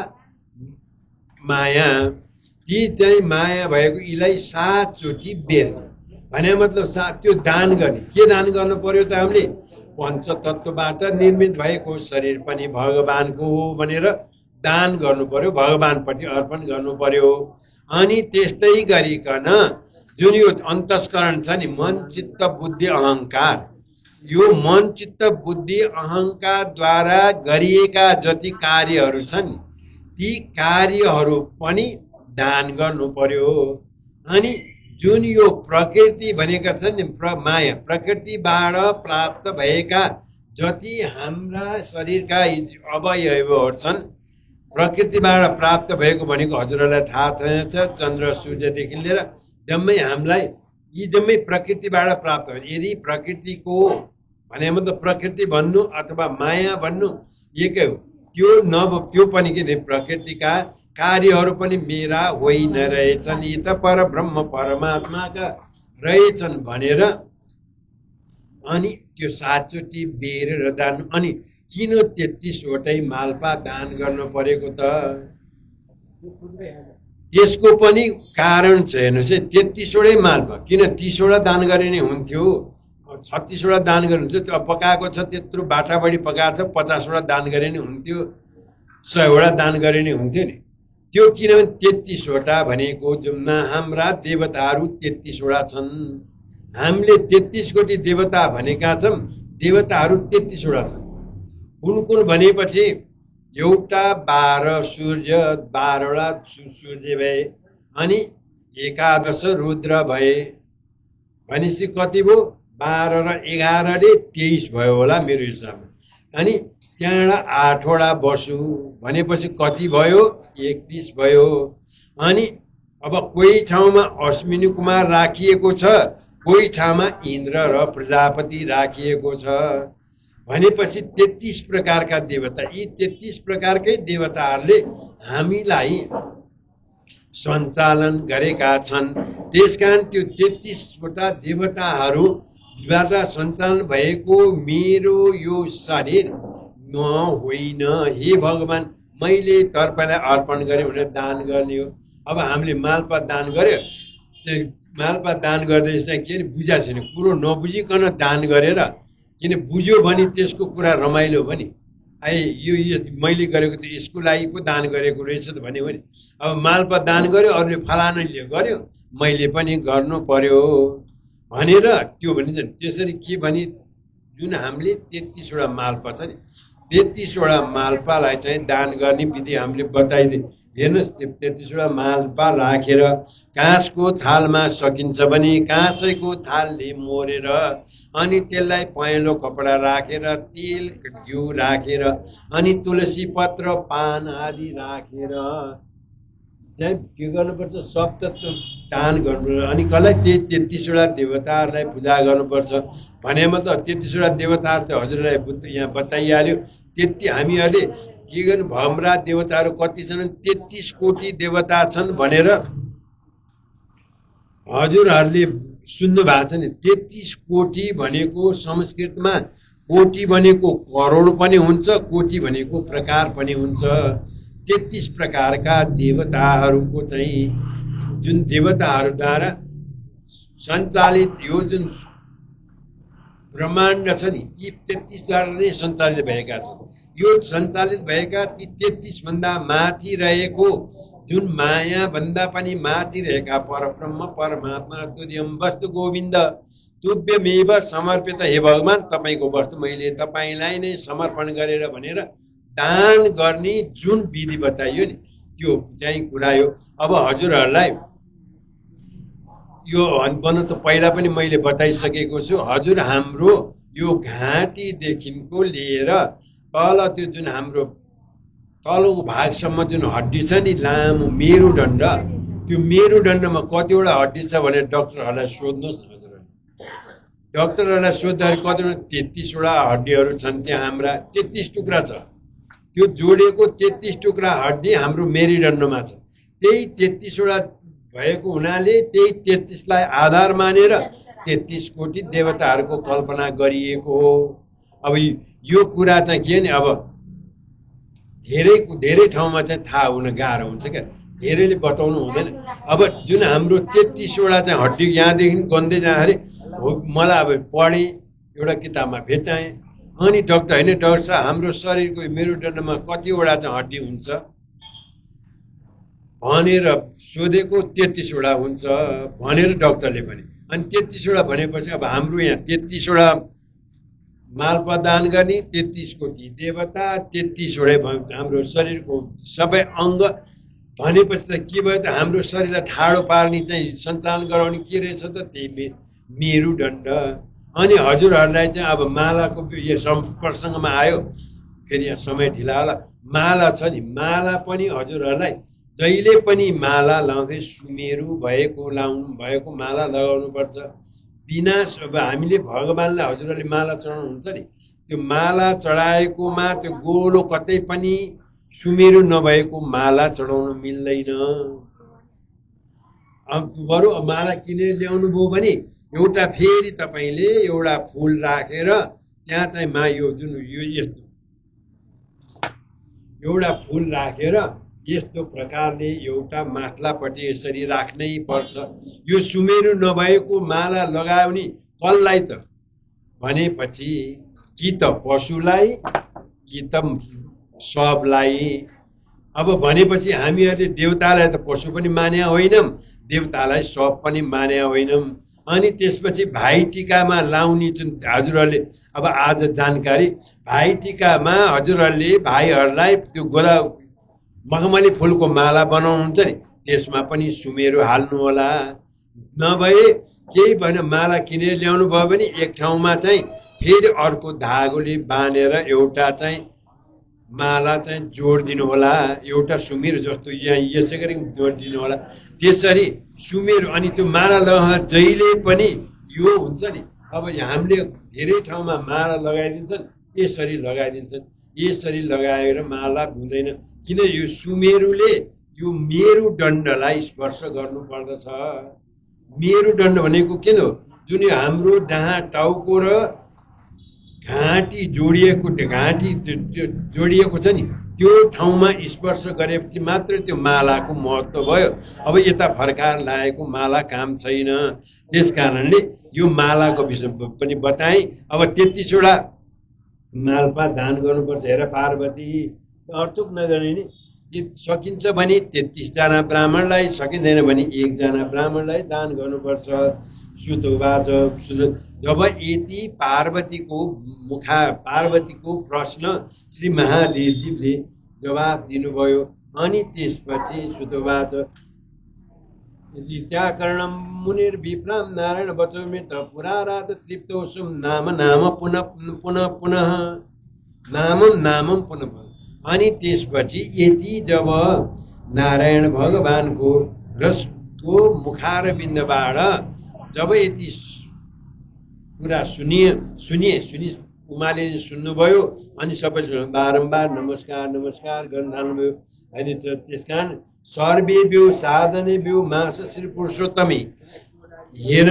माया। ती चाहिँ माया भएको यीलाई 7 चोटि बेर्ने भने मतलब त्यो दान गर्ने। के दान गर्नु पर्यो त? हामीले पञ्चतत्वबाट निर्मित भएको शरीर पनि भगवानको हो भनेर दान गर्नु पर्यो, भगवानपट्टि अर्पण गर्नु पर्यो। अनि त्यस्तै गरिकन जुन यो अन्तस्करण छ नि, मन चित्त बुद्धि अहङ्कार, यो मन चित्त बुद्धि अहङ्कारद्वारा गरिएका जति कार्यहरू छन् ती कार्यहरू पनि दान गर्नु पर्यो। अनि जुन यो प्रकृति भनेका छन् नि, माया, प्रकृतिबाट प्राप्त भएका जति हाम्रा शरीरका अवयवहरू छन्, प्रकृतिबाट प्राप्त भएको भनेको हजुरहरूलाई थाहा छ, चन्द्र सूर्यदेखि लिएर जम्मै हामीलाई यी जम्मै प्रकृतिबाट प्राप्त हो। यदि प्रकृतिको भने मतलब प्रकृति भन्नु अथवा माया भन्नु एकै हो। त्यो पनि के प्रकृतिका कार्यहरू पनि मेरा होइन रहेछन्, यी त परब्रह्म परमात्माका रहेछन् भनेर अनि त्यो 7 चोटि बेरेर दान। अनि किन 33वटै माल्पा दान गर्न परेको त? त्यसको पनि कारण छ। हेर्नुहोस् है, 33वटै माल्पा किन 30वटा दान गरे नै हुन्थ्यो, 36वटा दान गर्नुहुन्छ। त्यो पकाएको छ त्यत्रो बाटाबडी पकाएको छ, 50वटा दान गरे नै हुन्थ्यो, 100वटा दान गरे नै हुन्थ्यो नि। त्यो किनभने 33वटा भनेको जुम्ना हाम्रा देवताहरू 33वटा छन्। हामीले 33 कोटी देवता भनेका छौँ, देवताहरू 33वटा छन्। कुन कुन भनेपछि एउटा 12 सूर्य, 12वटा सूर्य भए, अनि 11 रुद्र भए भनेपछि कति भयो? 12 र 11ले 23 भयो होला मेरो हिसाबमा। अनि त्यहाँबाट 8वटा बसु भनेपछि कति भयो? 31 भयो। अनि अब कोही ठाउँमा अश्विनी कुमार राखिएको छ, कोही ठाउँमा इन्द्र र प्रजापति राखिएको छ भनेपछि 33 प्रकारका देवता, यी 33 प्रकारकै देवताहरूले हामीलाई सञ्चालन गरेका छन्। त्यसकारण त्यो 33वटा देवताहरूबाट सञ्चालन भएको मेरो यो शरीर न होइन, हे भगवान् मैले तपाईँलाई अर्पण गरेँ भनेर दान गर्ने हो। अब हामीले मालपा दान गर्यो, त्यो मालपा दान गर्दै चाहिँ के बुझा छैन, कुरो नबुझिकन दान गरेर, किन बुझ्यो भने त्यसको कुरा रमाइलो भने यो मैले गरेको त यसको लागि पो दान गरेको रहेछ त भन्यो भने, अब मालपा दान गर्यो अरूले फलानाले गर्यो मैले पनि गर्नु पर्यो भनेर त्यो भनिन्छ। त्यसरी के भने जुन हामीले 33वटा मालपा छ नि, 33वटा मालपालाई चाहिँ दान गर्ने विधि हामीले बताइदिए। हेर्नुहोस्, 33वटा मालपा राखेर काँसको थालमा सकिन्छ भने काँसैको थालले मोरेर अनि त्यसलाई पहेँलो कपडा राखेर तेल घिउ राखेर अनि तुलसी पत्र पान आदि राखेर चाहिँ के गर्नुपर्छ, सप्तत्व दान गर्नु। अनि कसलाई? त्यही 33वटा देवताहरूलाई पूजा गर्नुपर्छ भनेमा त 33वटा देवताहरू त हजुरलाई यहाँ बताइहाल्यो। हामीहरूले के गर्नु, भमरा देवताहरू कति छन्? 33 कोटी देवता छन् भनेर हजुरहरूले सुन्नु भएको छ नि। 33 कोटी भनेको संस्कृतमा कोटी भनेको करोड पनि हुन्छ, कोटी भनेको प्रकार पनि हुन्छ। 33 प्रकारका देवताहरूको चाहिँ जुन देवताहरूद्वारा सञ्चालित यो जुन ब्रह्माण्ड छ नि, यी 33द्वारा नै सञ्चालित भएका छन्। यो सञ्चालित भएका ती 33 भन्दा माथि रहेको जुन माया भन्दा पनि माथि रहेका परब्रह्म परमात्मा तुर्यम वस्तु गोविन्द तुभ्यमेव समर्पित, हे भगवान् तपाईँको वस्तु मैले तपाईँलाई नै समर्पण गरेर भनेर दान गर्ने जुन विधि बताइयो नि त्यो चाहिँ कुरा हो। अब हजुरहरूलाई यो भन्नु त पहिला पनि मैले बताइसकेको छु। हजुर हाम्रो यो घाँटीदेखिको लिएर तल त्यो जुन हाम्रो तलको भागसम्म जुन हड्डी छ नि लामो मेरुदण्ड, त्यो मेरुदण्डमा कतिवटा हड्डी छ भनेर डक्टरहरूलाई सोध्नुहोस् न। हजुरहरूले डक्टरहरूलाई सोद्धाखेरि कतिवटा 33वटा हड्डीहरू छन् त्यहाँ हाम्रा, 33 टुक्रा छ। त्यो जोडिएको 33 टुक्रा हड्डी हाम्रो मेरुदण्डमा छ। त्यही 33वटा भएको हुनाले त्यही 33लाई आधार मानेर 33 कोटी देवताहरूको कल्पना गरिएको हो। अब यो कुरा चाहिँ के नि, अब धेरै ठाउँमा चाहिँ थाहा हुन गाह्रो हुन्छ क्या, धेरैले बताउनु हुँदैन। अब जुन हाम्रो 33वटा चाहिँ हड्डी यहाँदेखि गन्दै जाँदाखेरि मलाई अब पढेँ, एउटा किताबमा भेटाएँ, अनि डक्टर होइन डक्टर साहब हाम्रो शरीरको मेरुदण्डमा कतिवटा चाहिँ हड्डी हुन्छ भनेर सोधेको, 33वटा हुन्छ भनेर डक्टरले भने। अनि 33वटा भनेपछि अब हाम्रो यहाँ 33वटा मालपा दान गर्ने, 33 कोटी देवता, 33वटा हाम्रो शरीरको सबै अङ्ग भनेपछि त के भयो त, हाम्रो शरीरलाई ठाडो पार्ने चाहिँ सञ्चालन गराउने के रहेछ त, त्यही मेरुदण्ड। अनि हजुरहरूलाई चाहिँ अब मालाको यो प्रसङ्गमा आयो, फेरि यहाँ समय ढिला होला। माला छ नि, माला पनि हजुरहरूलाई जहिले पनि माला लाउँदै सुमेरु भएको लाउनु भएको माला लगाउनुपर्छ। बिना अब हामीले भगवान्लाई हजुरहरूले माला चढाउनुहुन्छ नि, त्यो माला चढाएकोमा त्यो गोलो कतै पनि सुमेरु नभएको माला चढाउन मिल्दैन। बरु माला किनेर ल्याउनु भयो भने एउटा फेरि तपाईँले एउटा फुल राखेर त्यहाँ चाहिँ यो जुन यो यस्तो एउटा फुल राखेर यस्तो प्रकारले एउटा माथलापट्टि यसरी राख्नै पर्छ। यो सुमेरु नभएको माला लगाउने कसलाई त भनेपछि कि त पशुलाई कि त सबलाई। अब भनेपछि हामीहरूले देवतालाई त पशु पनि मान्या होइनौँ, देवतालाई सब पनि मान्या होइनौँ। अनि त्यसपछि भाइटिकामा लाउने जुन हजुरहरूले अब आज जानकारी, भाइटिकामा हजुरहरूले भाइहरूलाई त्यो गोला मखमली फुलको माला बनाउनुहुन्छ नि, त्यसमा पनि सुमेरु हाल्नु होला। नभए केही भएन, माला किनेर ल्याउनु भयो भने एक ठाउँमा चाहिँ फेरि अर्को धागोले बाँधेर एउटा चाहिँ माला चाहिँ जोडिदिनु होला, एउटा सुमेरु जस्तो यहाँ यसै गरी जोडिदिनु होला। त्यसरी सुमेरु अनि त्यो माला लगाउँदा जहिले पनि यो हुन्छ नि। अब हामीले धेरै ठाउँमा माला लगाइदिन्छन्, यसरी लगाइदिन्छन्, यसरी लगाएर माला हुँदैन, किन यो सुमेरुले यो मेरुदण्डलाई स्पर्श गर्नुपर्दछ। मेरुदण्ड भनेको किन हो? जुन हाम्रो डाँडा टाउको र घाँटी जोडिएको छ नि, त्यो ठाउँमा स्पर्श गरेपछि मात्र त्यो मालाको महत्त्व भयो। अब यता फर्काएर लागेको माला काम छैन। त्यस कारणले यो मालाको विषय पनि बताएँ। अब 33वटा मालपा दान गर्नुपर्छ। हेर पार्वती, अर्थुक नगर्ने नि, सकिन्छ भने 33 जना ब्राह्मणलाई, सकिँदैन भने 1 जना ब्राह्मणलाई दान गर्नुपर्छ। सुतोवाच, जब यति पार्वतीको प्रश्न श्री महादेवजीले जवाब दिनुभयो, अनि त्यसपछि सुतोवाच त्याकरणं मुनिर्विप्रां नारायण वचोमित पुरारात तृप्तोऽसुं नाम पुनः पुनः पुनः नामं पुनः। अनि त्यसपछि यति जब नारायण भगवानको रसको मुखारविन्दबाट जब यति कुरा सुनिए उमाले सुन्नुभयो, अनि सबैले बारम्बार नमस्कार नमस्कार गर्न थाल्नुभयो। अनि त्यस कारण सर्वेभ्यो साधनेभ्यो मास श्री पुरुषोत्तमी। हेर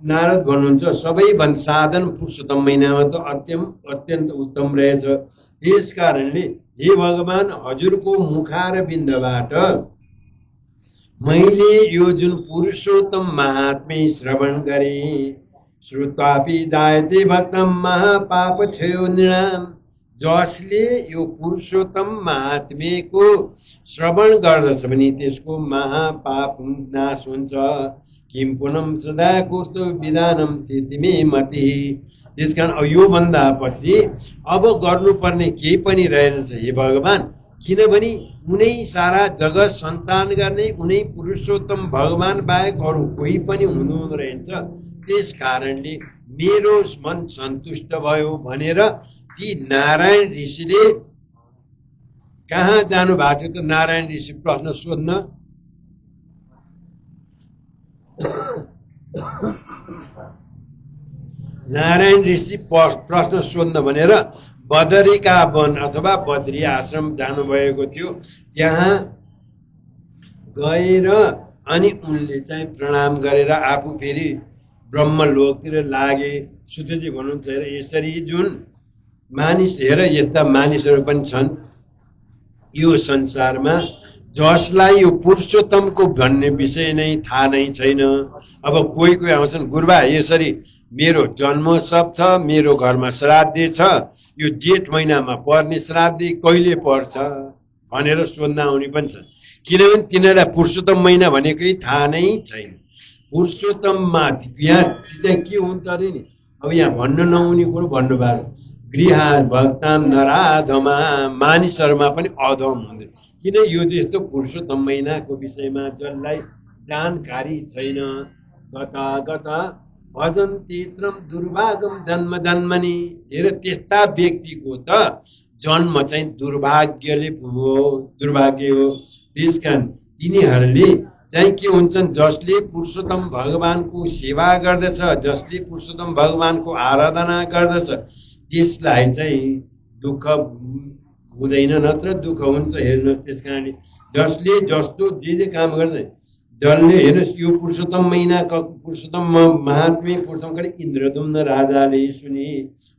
नारद भन्नुहुन्छ सबैभन्दा साधन पुरुषोत्तम महिनामा त अत्यन्त उत्तम रहेछ। त्यस कारणले हे भगवान, हजुरको मुखारविन्दबाट मैले यो जुन पुरुषोत्तम महात्म्य श्रवण गरेँ, श्रुत्वापि जायते भक्तम महापाप क्षयो नृणाम। जसले यो पुरुषोत्तम महात्म्यको श्रवण गर्दछ भने त्यसको महापाप नाश हुन्छ। किम पुनम सदा कुर्तो विधानम चितिमे मति। त्यसकारण अब यो भन्दा पछि अब गर्नुपर्ने केही पनि रहेनछ हे भगवान, किनभने उनै सारा जगत सन्तान गर्ने उनै पुरुषोत्तम भगवान बाहेक अरू कोही पनि हुनुहुँदो रहेछ। त्यस कारणले मेरो मन सन्तुष्ट भयो भनेर ती नारायण ऋषिले कहाँ जानु भएको थियो त? नारायण ऋषि प्रश्न सोध्न। नारायण ऋषि प्रश्न सोध्न भनेर बदरिका वन अथवा बद्री आश्रम जानुभएको थियो। त्यहाँ गएर अनि उनले चाहिँ प्रणाम गरेर आफू फेरि ब्रह्मलोकतिर लागे। सुतजी भन्नुहुन्छ हेर, यसरी जुन मानिस, हेर यस्ता मानिसहरू पनि छन् यो संसारमा जसलाई यो पुरुषोत्तमको भन्ने विषय नै थाहा नै छैन। अब कोही कोही आउँछन्, गुरुबा यसरी मेरो जन्मोत्सव छ, मेरो घरमा श्राद्ध छ, यो जेठ महिनामा पर्ने श्राद्ध कहिले पर्छ भनेर सोध्न आउने पनि छन्। किनभने तिनीहरूलाई पुरुषोत्तम महिना भनेकै थाहा नै छैन। पुरुषोत्तममा यहाँ चाहिँ के हुन्छ अरे नि, अब यहाँ भन्नु नहुने कुरो भन्नुभएको। गृह भक्ताम नराधमा, मानिसहरूमा पनि अधम हुँदैन। किन यो त्यस्तो पुरुषोत्तम महिनाको विषयमा जसलाई जानकारी छैन। गता गता भजन तीत्रम दुर्भागम जन्म जन्मनी। हेर त्यस्ता व्यक्तिको त जन्म चाहिँ दुर्भाग्य हो। त्यसकारण तिनीहरूले चाहिँ के हुन्छन्, जसले पुरुषोत्तम भगवानको सेवा गर्दछ, जसले पुरुषोत्तम भगवानको आराधना गर्दछ, त्यसलाई चाहिँ दुःख हुँदैन, नत्र दुःख हुन्छ। हेर्नुहोस्, त्यस कारणले जसले जस्तो जे काम गर्छ, जसले हेर्नुहोस् यो पुरुषोत्तम महिनाको पुरुषोत्तम महात्म्य पुरुषोत्तम गरी इन्द्रदुम्न राजाले सुने।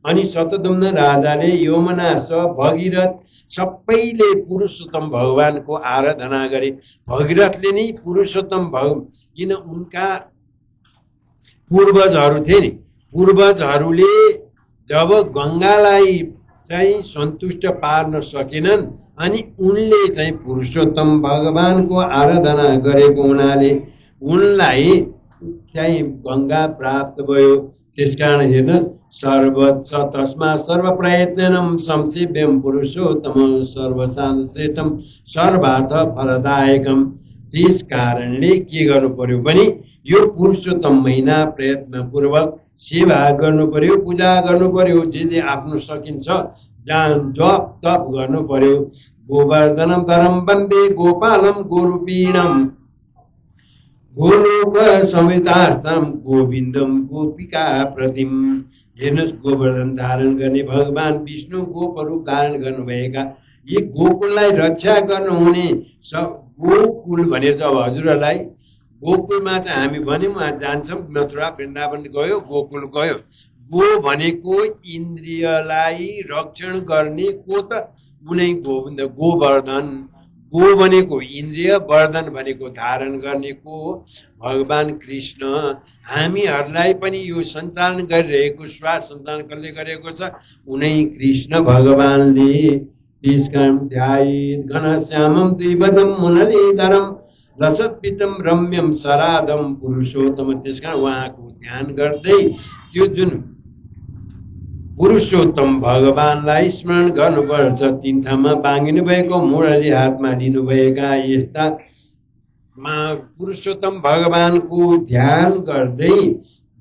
अनि शतदुम्न राजाले यमुना भगीरथ सबैले पुरुषोत्तम भगवानको आराधना गरे। भगीरथले नै पुरुषोत्तम किन उनका पूर्वजहरू थिए नि, पूर्वजहरूले जब गङ्गालाई चाहिँ सन्तुष्ट पार्न सकेनन् अनि उनले चाहिँ पुरुषोत्तम भगवानको आराधना गरेको हुनाले उनलाई चाहिँ गङ्गा प्राप्त भयो। त्यसकारण हेर्न सर्वोच्च तस्मा सर्व प्रयत्नम संसेव्यम पुरुषोत्तम सर्वसाधश्रेष्ठम सर्वार्थ फलदायकम। त्यस कारणले के गर्नु पर्यो भने यो पुरुषोत्तम महिना प्रयत्नपूर्वक सेवा गर्नु पर्यो, पूजा गर्नु पर्यो, जे आफ्नो सकिन्छ जान जप तप गर्नु पर्यो। गोवर्धनम धरम वन्दे गोपालम गोरूपीणम। गोलोक संवितास्तं गोविन्दम गोपिका प्रतिम। हेर्नुहोस्, गोवर्धन धारण गर्ने भगवान विष्णु गोपरूप धारण गर्नुभएका यी गोकुललाई रक्षा गर्नुहुने गोकुल भनेर चाहिँ अब हजुरहरूलाई गोकुलमा चाहिँ हामी भन्यौँ जान्छौँ, मथुरा वृन्दावन गयो, गोकुल गयो। गो भनेको इन्द्रियलाई रक्षण गर्ने को त कुनै गोविन्द गोवर्धन। गो भनेको इन्द्रिय, वर्धन भनेको धारण गर्ने को भगवान कृष्ण। हामीहरूलाई पनि यो सञ्चालन गरिरहेको श्वास सञ्चालन कसले गरेको छ? उनै कृष्ण भगवानले। त्यसकारण ध्यायेत् घनश्यामं द्विभुजं मुरलीधरं लसत्पितं रम्यं सराधं पुरुषोत्तम। त्यसकारण उहाँको ध्यान गर्दै यो जुन पुरुषोत्तम भगवानलाई स्मरण गर्नुपर्छ। तीन ठाउँमा बाँगिनु भएको मुरली हातमा लिनुभएका यस्ता पुरुषोत्तम भगवानको ध्यान गर्दै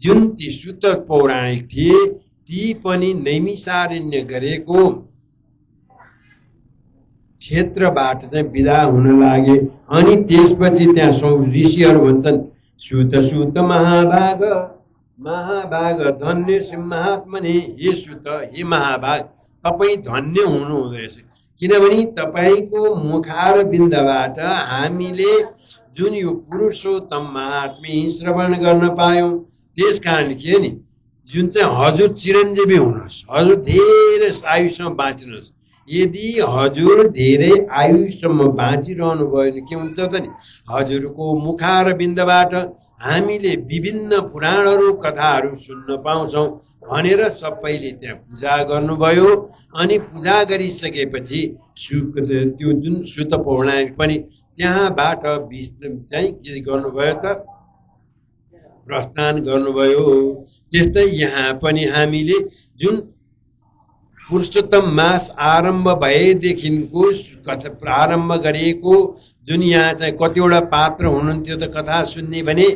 जुन ती सुत पौराणिक थिए ती पनि नैमिषारण्य गरेको क्षेत्रबाट चाहिँ विदा हुन लागे। अनि त्यसपछि त्यहाँ ऋषिहरू भन्छन्, सुत सुत महाभाग महाभाग धन्य सिंहात्मने। हे सुत, हे महाभाग, तपाईँ धन्य हुनुहुँदैछ, किनभने तपाईँको मुखार बिन्दबाट हामीले जुन यो पुरुषोत्तम महात्म्य श्रवण गर्न पायौँ। त्यस कारण के नि, जुन चाहिँ हजुर चिरञ्जीवी हुनुहोस्, हजुर धेरै आयुसम्म बाँच्नुहोस्। यदि हजुर धेरै आयुसम्म बाँचिरहनु भयो भने के हुन्छ त नि, हजुरको मुखार बिन्दबाट हामीले विभिन्न पुराणहरू कथाहरू सुन्न पाउँछौँ भनेर सबैले त्यहाँ पूजा गर्नुभयो। अनि पूजा गरिसकेपछि त्यो जुन सुत पौराणिक पनि त्यहाँबाट चाहिँ के गर्नुभयो त, प्रस्थान गर्नुभयो। त्यस्तै यहाँ पनि हामीले जुन पुरुषोत्तम मास आरम्भ भएदेखिको कथा प्रारम्भ गरिएको जुन यहाँ चाहिँ कतिवटा पात्र हुनुहुन्थ्यो त कथा सुन्ने भने,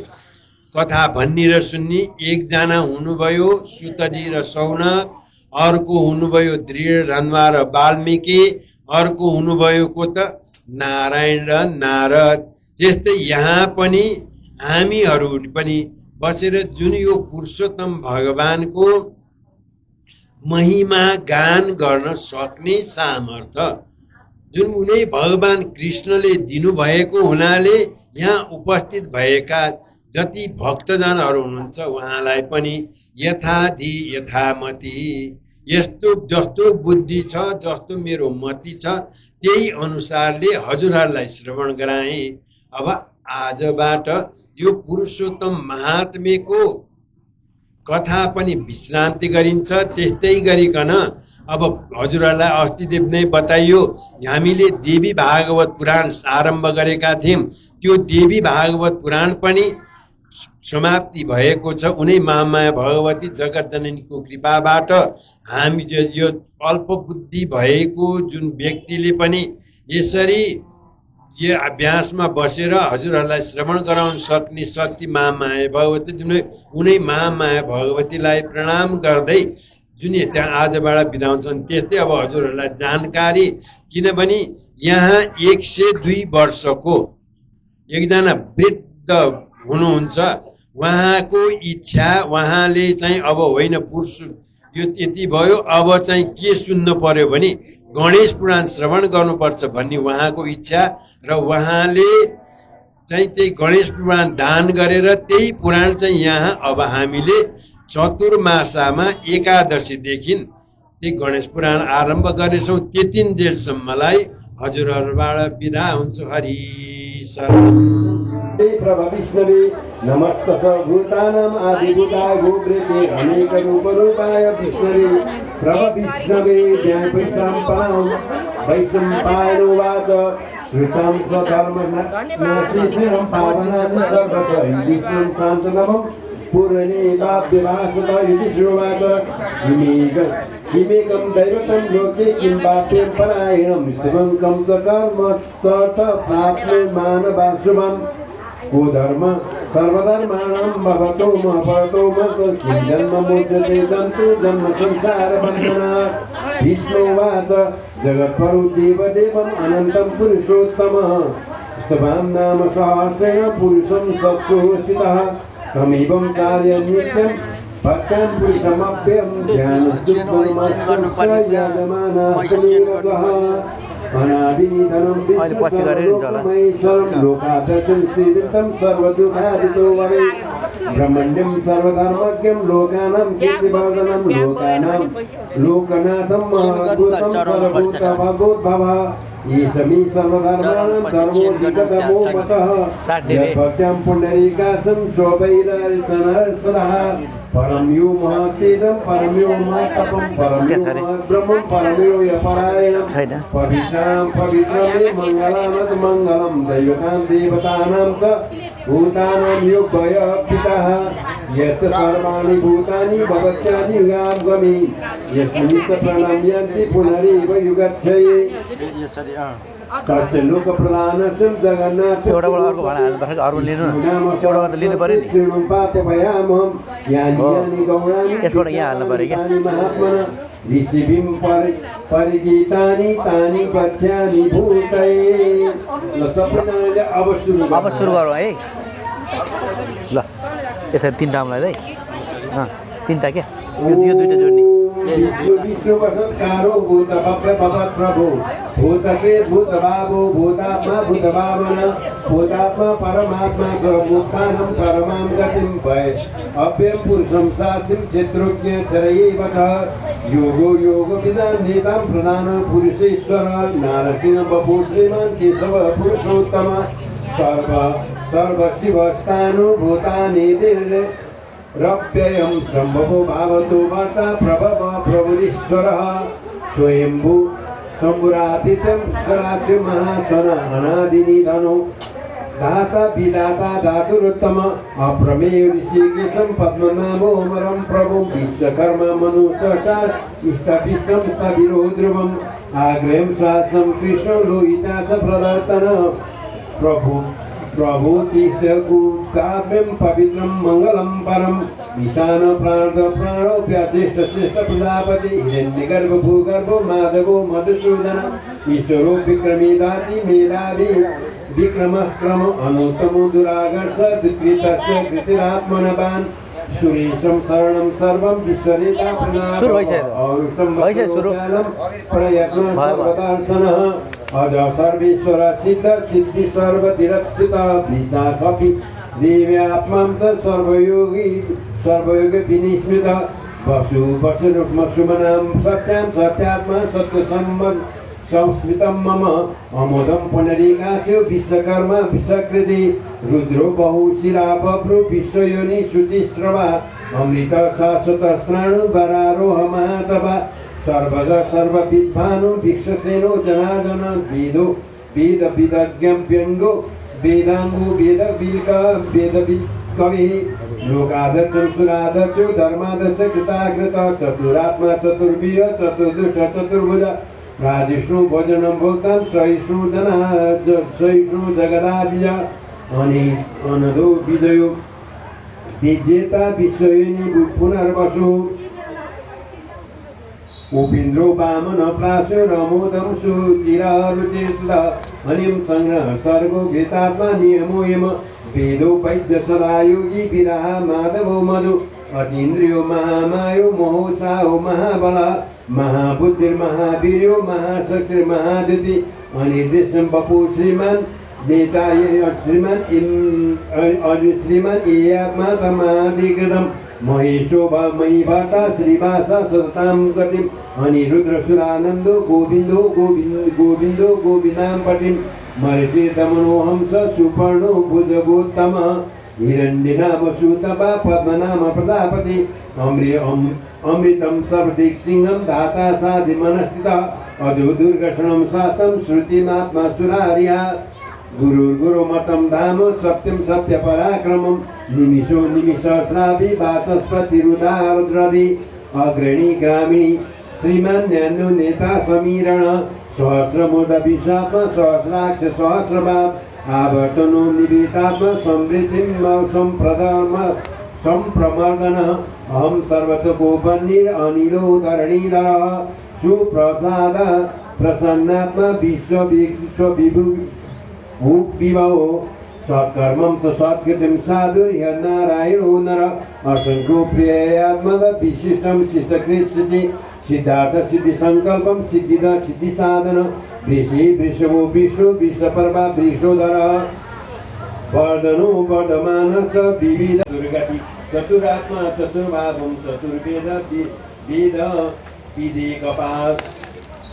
कथा भन्ने र सुन्ने एकजना हुनुभयो सुतजी र शौनक, अर्को हुनुभयो दृढ धन्वा र वाल्मीकि, अर्को हुनुभयो को त नारायण र नारद। त्यस्तै यहाँ पनि हामीहरू पनि बसेर जुन यो पुरुषोत्तम भगवानको महिमा गान गर्न सक्ने सामर्थ्य जुन उनी भगवान कृष्णले दिनुभएको हुनाले यहाँ उपस्थित भएका जति भक्तजनहरू हुनुहुन्छ उहाँलाई पनि यथाधि यथामति, यस्तो जस्तो बुद्धि छ, जस्तो मेरो मति छ, त्यही अनुसारले हजुरहरूलाई श्रवण गराए। अब आजबाट यो पुरुषोत्तम महात्म्यको कथा पनि विश्रान्ति गरिन्छ। त्यस्तै गरिकन अब हजुरहरूलाई अस्तिदेव नै बताइयो, हामीले देवी भागवत पुराण आरम्भ गरेका थियौँ। त्यो देवी भागवत पुराण पनि समाप्ति भएको छ। उनै महामाया भगवती जगत जननीको कृपाबाट हामी यो अल्प बुद्धि भएको जुन व्यक्तिले पनि यसरी यो अभ्यासमा बसेर हजुरहरूलाई श्रवण गराउन सक्ने शक्ति महामाया भगवती जुन उनै महामाया भगवतीलाई प्रणाम गर्दै जुन त्यहाँ आजबाट बिदा हुन्छन्। त्यस्तै अब हजुरहरूलाई जानकारी, किनभने यहाँ 102 वर्षको एकजना वृद्ध हुनुहुन्छ, उहाँको इच्छा, उहाँले चाहिँ अब होइन पुरुष यो यति भयो, अब चाहिँ के सुन्नु पर्यो भने गणेश पुराण श्रवण गर्नुपर्छ भन्ने उहाँको इच्छा र उहाँले चाहिँ त्यही गणेश पुराण दान गरेर त्यही पुराण चाहिँ यहाँ अब हामीले चतुर्मासामा एकादशीदेखि त्यही गणेश पुराण आरम्भ गर्नेछौँ। त्यति जेलसम्मलाई हजुरहरूबाट बिदा हुन्छु। हरि शरण। प्रभ विष्णवे नमस्तस भूतानाम् आदिभूताय गोप्रेते अनेक रूप रूपाय विष्णवे प्रभ विष्णवे ज्ञानपरिसम्पन्नां वैशम्पायनोवाच श्रुतां स्वधर्मनाशीनं पावनां सर्वत्र विष्णुं शान्तनवं पूर्णे वाद्यवासत इति श्रुवाच इमेकं दैवतं लोके किं वाप्यं परायणं शिवं सकर्म सठ प्राप्ने मानवाशुभम् को धर्म सर्वधर्माणां भवतो महपतो मत जन्म मुच्यते जन्तु जन्म संसार बन्धनात्। विष्णुवाच जगत्परो देवदेवम् अनन्तं पुरुषोत्तमः वास्तवां नाम सहस्रेण पुरुषं सत्सुस्थितः तमेवं कार्यं नित्यं भक्तां पुरुषमप्यं ध्यानस्तुत्वमस्य यजमानः अनादिनिधनं विष्णुसर्वलोकमहेश्वरं लोकाध्यक्षं श्रीवितं सर्वदुःखादितो वरे ब्रह्मण्यं सर्वधर्मज्ञं लोकानां कीर्तिवर्धनं लोकनाथं महाभूतं सर्वभूतभगोद्भवः ईशमी सर्वधर्माणां सर्वोधिकतमो मतः यद्भक्त्यां पुण्डरीकासं शोभैरर्चनर्सदः परं यो महातेजं परं यो महातपं परं यो महाब्रह्मं परं यो यपरायणं पवित्रं मङ्गलामत् मङ्गलं दैवतां देवतानां च भूतानां योगभयपितः यत् सर्वाणि भूतानि भवत्यादि युगागमे यस्मिन् प्रणम्यन्ति पुनरेव युगक्षये तस्य लोकप्रधानस्य जगन्नाथ श्रीमं पापभयामहं यानि गौणानि महात्मना ऋषिभिं परिगीतानि तानि पथ्यानि भूतये अब सुरु गरौँ है ल यसरी तीनटालाई है तीनटा के यो दुईटा जोड्ने विश्वसंस्कारो भूत प्रभु भूतके भूतभावो भूतात्मा भूतभावना भूतात्मा परमात्मा मुक्तानं परमां गतिं भय अव्ययं पुरुषं शास्त्रिं क्षेत्रोज्ञ चरयेवतः योगो योगविदां नेतां प्रधान पुरुषेश्वर नारसिंह बभू श्रीमान् केशव पुरुषोत्तम सर्वशिवस्थानुभूतानि रप्ययं सम्भवो भावतो वार्ता प्रभव प्रभुरीश्वरः स्वयंभू शम्भुरादित्यं स्वराज्य महासन अनादिनिधनो दाता विदाता धातुरुत्तम अप्रमेय ऋषिकेशं पद्मनाभो अमरं प्रभुं विश्वकर्मा मनुष्यसा इष्टपिष्टं सविरो ध्रुवम् आग्रहं शास्त्रं कृष्ण लोहिता च प्रदर्तन प्रभु तीर्थकुकाव्यं पवित्रं मङ्गलं परम् ईशान प्राणोप्यतिष्ठ श्रेष्ठ प्रजापति हिरण्यगर्भ भूगर्भो माधवो मधुसूदन ईश्वरो विक्रमी दाति मेधावी विक्रमः क्रम अनुत्तमो दुरागर्ष कृतस्य कृतिरात्मनवान् सुरेशं शरणं सर्वं विश्वरेता प्रयत्न सर्वदर्शनः अज सर्वेश्वर सिद्ध सिद्धि सर्वधिरस्थिता प्रीता कपि देव्यात्मां च सर्वयोगी विनिस्मृत वसु वसुमनां सत्यां सत्यात्मा संस्मृतं मम अमोदं पुनरीकास्यो विश्वकर्मा विश्वकृति रुद्रो बहुशिरा बभ्रु विश्वयोनि श्रुतिस्रवा अमृत शाश्वत स्नाणु वरारोह महातपा सर्वज सर्वविद्वानो वीक्षसेनो जनार्दन वेदविदज्ञं व्यङ्गो वेदाङ्गो वेदवित्कविः लोकादर्शं सुरादर्शो धर्मादर्श कृताकृत चतुरात्मा चतुर्विह चतुर्दुष्ट चतुर्भुज राजिष्णु भोजनं भोक्तां सहिष्णु जगदादिज अनदो विजयो विजेता विश्वयोनि पुनर्वसु उपेन्द्रो वामन प्राशो रमोदं सुचिरारुचित हनिं संग्रह सर्गो घृतात्मा नियमो यम वेदो वैद्य सदायोगी विराह माधवो मधु अतीन्द्रियो महामायो महोत्साहो महाबल महाबुद्धिर्महावीर्यो महाशक्तिर्महादिति अनिर्देशं बपू श्रीमान् नेता श्रीमान् एयात्मा तमादिकृतम् महेशो मयि भक्ता श्रीवासा सततां गतिम् अनिरुद्रसुरानन्दो गोविन्दो गोविन्दां पतिं महर्षि तमनोऽहं स सुपर्णो भुजगोत्तम हिरण्यनामसूतपा पद्मनाम प्रजापति अमृतं सर्वदिक्सिंहं दाता साधिमनस्थितः अजो दुर्घटनं शास्त्रं श्रुतिमात्मा सुरार्या गुरुर्गुरुमतं धाम सत्यं सत्यपराक्रमं निमिषो निमिषसहस्राभि वाचस्पतिरुदारुद्रदि अग्रणी ग्रामिणी श्रीमान् ज्ञानो नेता समीरण सहस्रमोदभिशात्म सहस्राक्ष सहस्रभाव आवर्तनो निवेशात्म समृद्धिं सम्प्रमर्दनः अहं सर्वतोपन्निर् अनिलो धरणीधरः सुप्रसाद प्रसन्नात्मा विश्वविभु विभवो सत्कर्मं च सत्कृतिं साधुर्य नारायणो नर असङ्ख्यो प्रियात्मद विशिष्टं शिष्टकृष्टि सिद्धार्थ सिद्धि सङ्कल्पं सिद्धिद सिद्धि साधन वृषि वृषभो विष्णु विश्वपर्वा वृषोधर वर्धनो वर्धमान च विविध दुर्गति चतुरात्मा चतुर्भावं चतुर्वेद वेद विदेकपास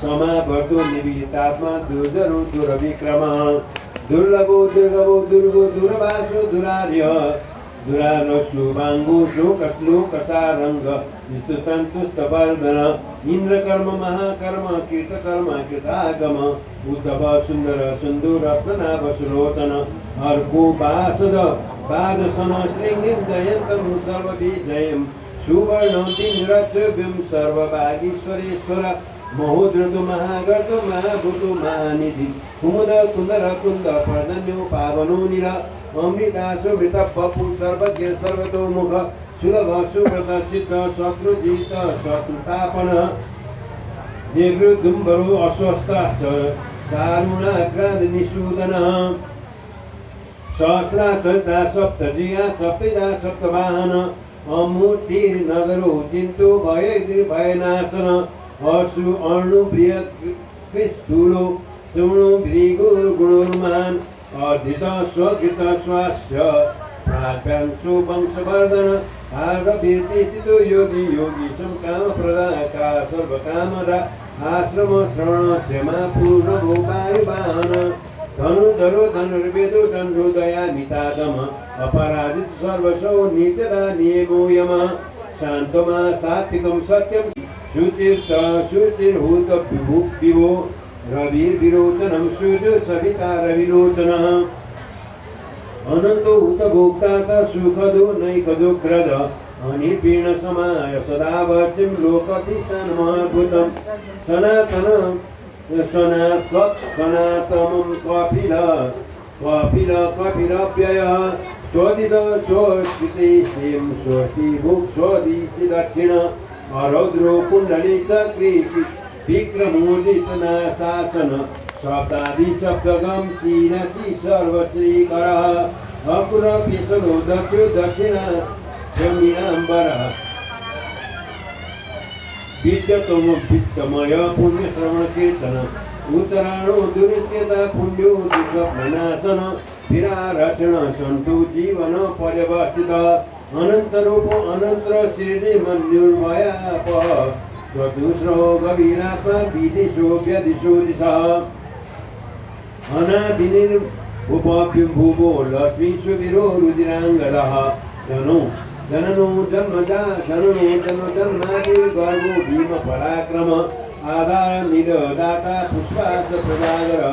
समावर्तो निविदितात्मा दुर्धरो दुर्विक्रम दुर्लभो दुर्गभो दुर्गो दुर्वासो दुरार्य दुरालो शुभाङ्गो श्लोकसारङ्ग स्तुतन्तुस्तवर्धन इन्द्रकर्म महाकर्म कीर्तकर्म कृतागम उद्धव सुन्दर सुन्दूरत्नाभ सुलोचन अर्को वासद पादसन शृङ्गिं जयन्तं सर्वविजयं सुवर्णतिरक्षव्यं सर्वभागीश्वरेश्वर महोद्रतु महागर्तो महाभूतो महानिधि कुमुद कुन्दर कुन्द पर्जन्यो पावनो निर अमृतासु मृतपपु सर्वज्ञ सर्वतोमुख सुलभ सुव्रत सिद्ध शत्रुजित शत्रुतापन निर्वृदुम्बरो अस्वस्थ दारुणाग्राद निषूदन सहस्राचरिता सप्तजिया सप्तदा सप्तवाहन अमूर्तिर्नगरो चिन्तो भयनाशन अश्रु अणु प्रिय कृष्ठुलो सुणु भृगुर्गुणोर्मान अर्धित स्वकृत स्वास्य प्राप्यांशो वंशवर्धन आर्धवीर्तितो योगी योगी समकाम प्रदाका सर्वकामदा आश्रम श्रवण क्षमा पूर्ण भोपायुवाहन धनुर्धरो धनुर्वेदो धनुर्दया मितादम अपराजित सर्वसौ नित्यदा नियमो यम शान्तमा सात्विकं सत्यं शुचिर्हूत विभो रविर्विरोचनं सूर्य सविता रविलोचनः अनन्तो उत भोक्ता सुखदो नैकदुग्रद अनिर्वीण समाय सदा वर्षिं लोकतिष्ठानमद्भुतं सनातमं कपिलव्ययः स्वदित स्वस्थिति शिं स्वस्ति भुक् स्वदिति दक्षिण अरौद्रो कुण्डली चक्री विक्रमोदितनाशासन शब्दादि शब्दगम सीनसी सर्वश्रीकरः अकुर पिशलो दक्षिणा जमीनाम्बरः विद्यतम वित्तमय पुण्यश्रवणकीर्तन उत्तरायणो दुरित्यता पुण्यो दुःखप्रणाशन विरारचन सन्तु जीवन पर्यवस्थित अनन्तरूप अनन्तर श्रीमन्युर्भयापः चतुस्रो गभीरात्मा विदिशो व्यदिशो दिशः अनादिनिर्भुवो लक्ष्मीसुविरो रुदिराङ्गदः जननो जन्मजान्मादिर्गर्भो भीमपराक्रम आधार निरदाता पुष्पास प्रदागर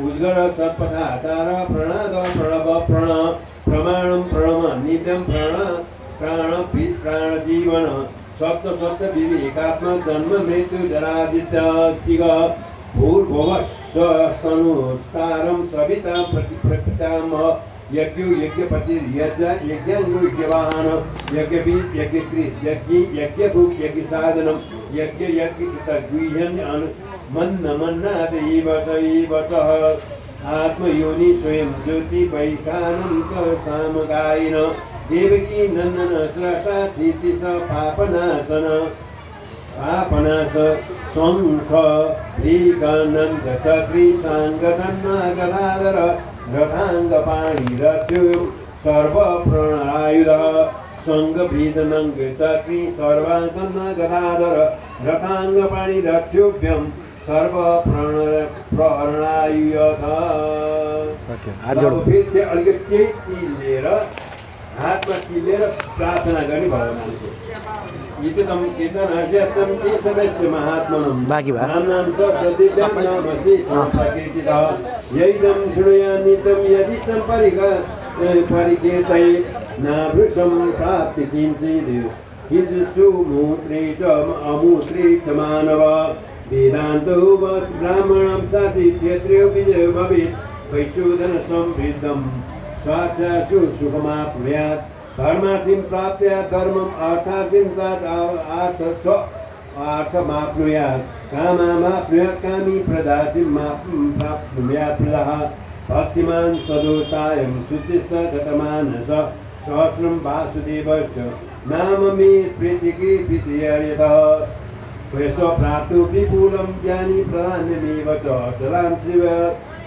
उद्गर सत्पथाचार प्रणाद प्रणव प्रण प्रमाणं प्रणम नित्यं प्राणजीवन सप्त सप्त विवेकात्मक जन्म मृत्यु जरादित्य भूर्भुवस्सनुत्तारं सविता प्रतिप्रपितामह यज्ञो यज्ञपतिर्यज्ञाङ्गो यज्ञवाहन यज्ञवीत यज्ञकृत यज्ञभुक् यज्ञसाधनं यज्ञकृतगुह्यन् मन्नादैवतः आत्मयोनि स्वयं ज्योति वैखानं सामगायिन देवकी नन्दन स्रष्टा क्षितिश पापनाशन शङ्ख ह्रीकानन्द चक्री साङ्गधन्नागदाधर रथाङ्गपाणिरथ्यो सर्वप्रणरायुधः सङ्गभीदनङ्ग चक्री सर्वाङ्गनागदाधर रथाङ्गपाणिरथ्योभ्यं सर्वप्रणरायुधः अलिकति लिएर हातमा तिलेर प्रार्थना गर्ने भगवानको इदं चिन्तनहस्यं केशवस्य महात्मनं बाँकी भयो नाम सप्तदिशं नमस्ते संप्रकीर्तितः यैदं शृणुयान्नितं यदि परिकीर्तये नाभृशं प्राप्ति किञ्चित् मूत्रे च अमूत्रे च मानव वेदान्तो ब्राह्मणं सातित्यत्रो विजयो भवेत् वैशोधन संवृद्धं साक्षात् सुखमाप्नुयात् धर्मार्थिं प्राप्य धर्मम् अर्थार्थिं अर्थमाप्नुयात् कामामाप्नुयात् कामी प्रदातिं प्राप्नुयात् प्रदः भक्तिमान् सदोतायं सुचिस्त गतमानस सहस्रं वासुदेवस्य नाम मे प्रीतिकी प्रीतिर्यतः वैश्वप्राप्तो विपुलं ज्ञानी प्रधान्यमेव च सदां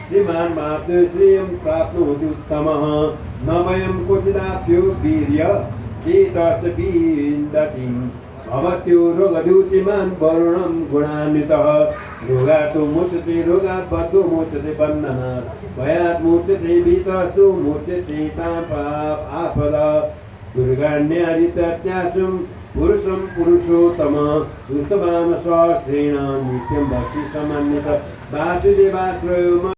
श्रीमान् माप्तो श्रियं प्राप्नोति उत्तमः न वयं क्वचिदाप्यो वीर्य चेतस्य विन्दतिं भवत्यो रोगद्युतिमान् वरुणं गुणान्वितः रोगातो मुच्यते रोगात् बद्धो मुच्यते बन्धनात् भयात् मुच्यते भीतस्तु मुच्यते आपदा दुर्गान्यादित्यासं पुरुषं पुरुषोत्तम उत्तमान् सहस्रेण नित्यं भक्ति समन्वित वासुदेवाश्रयो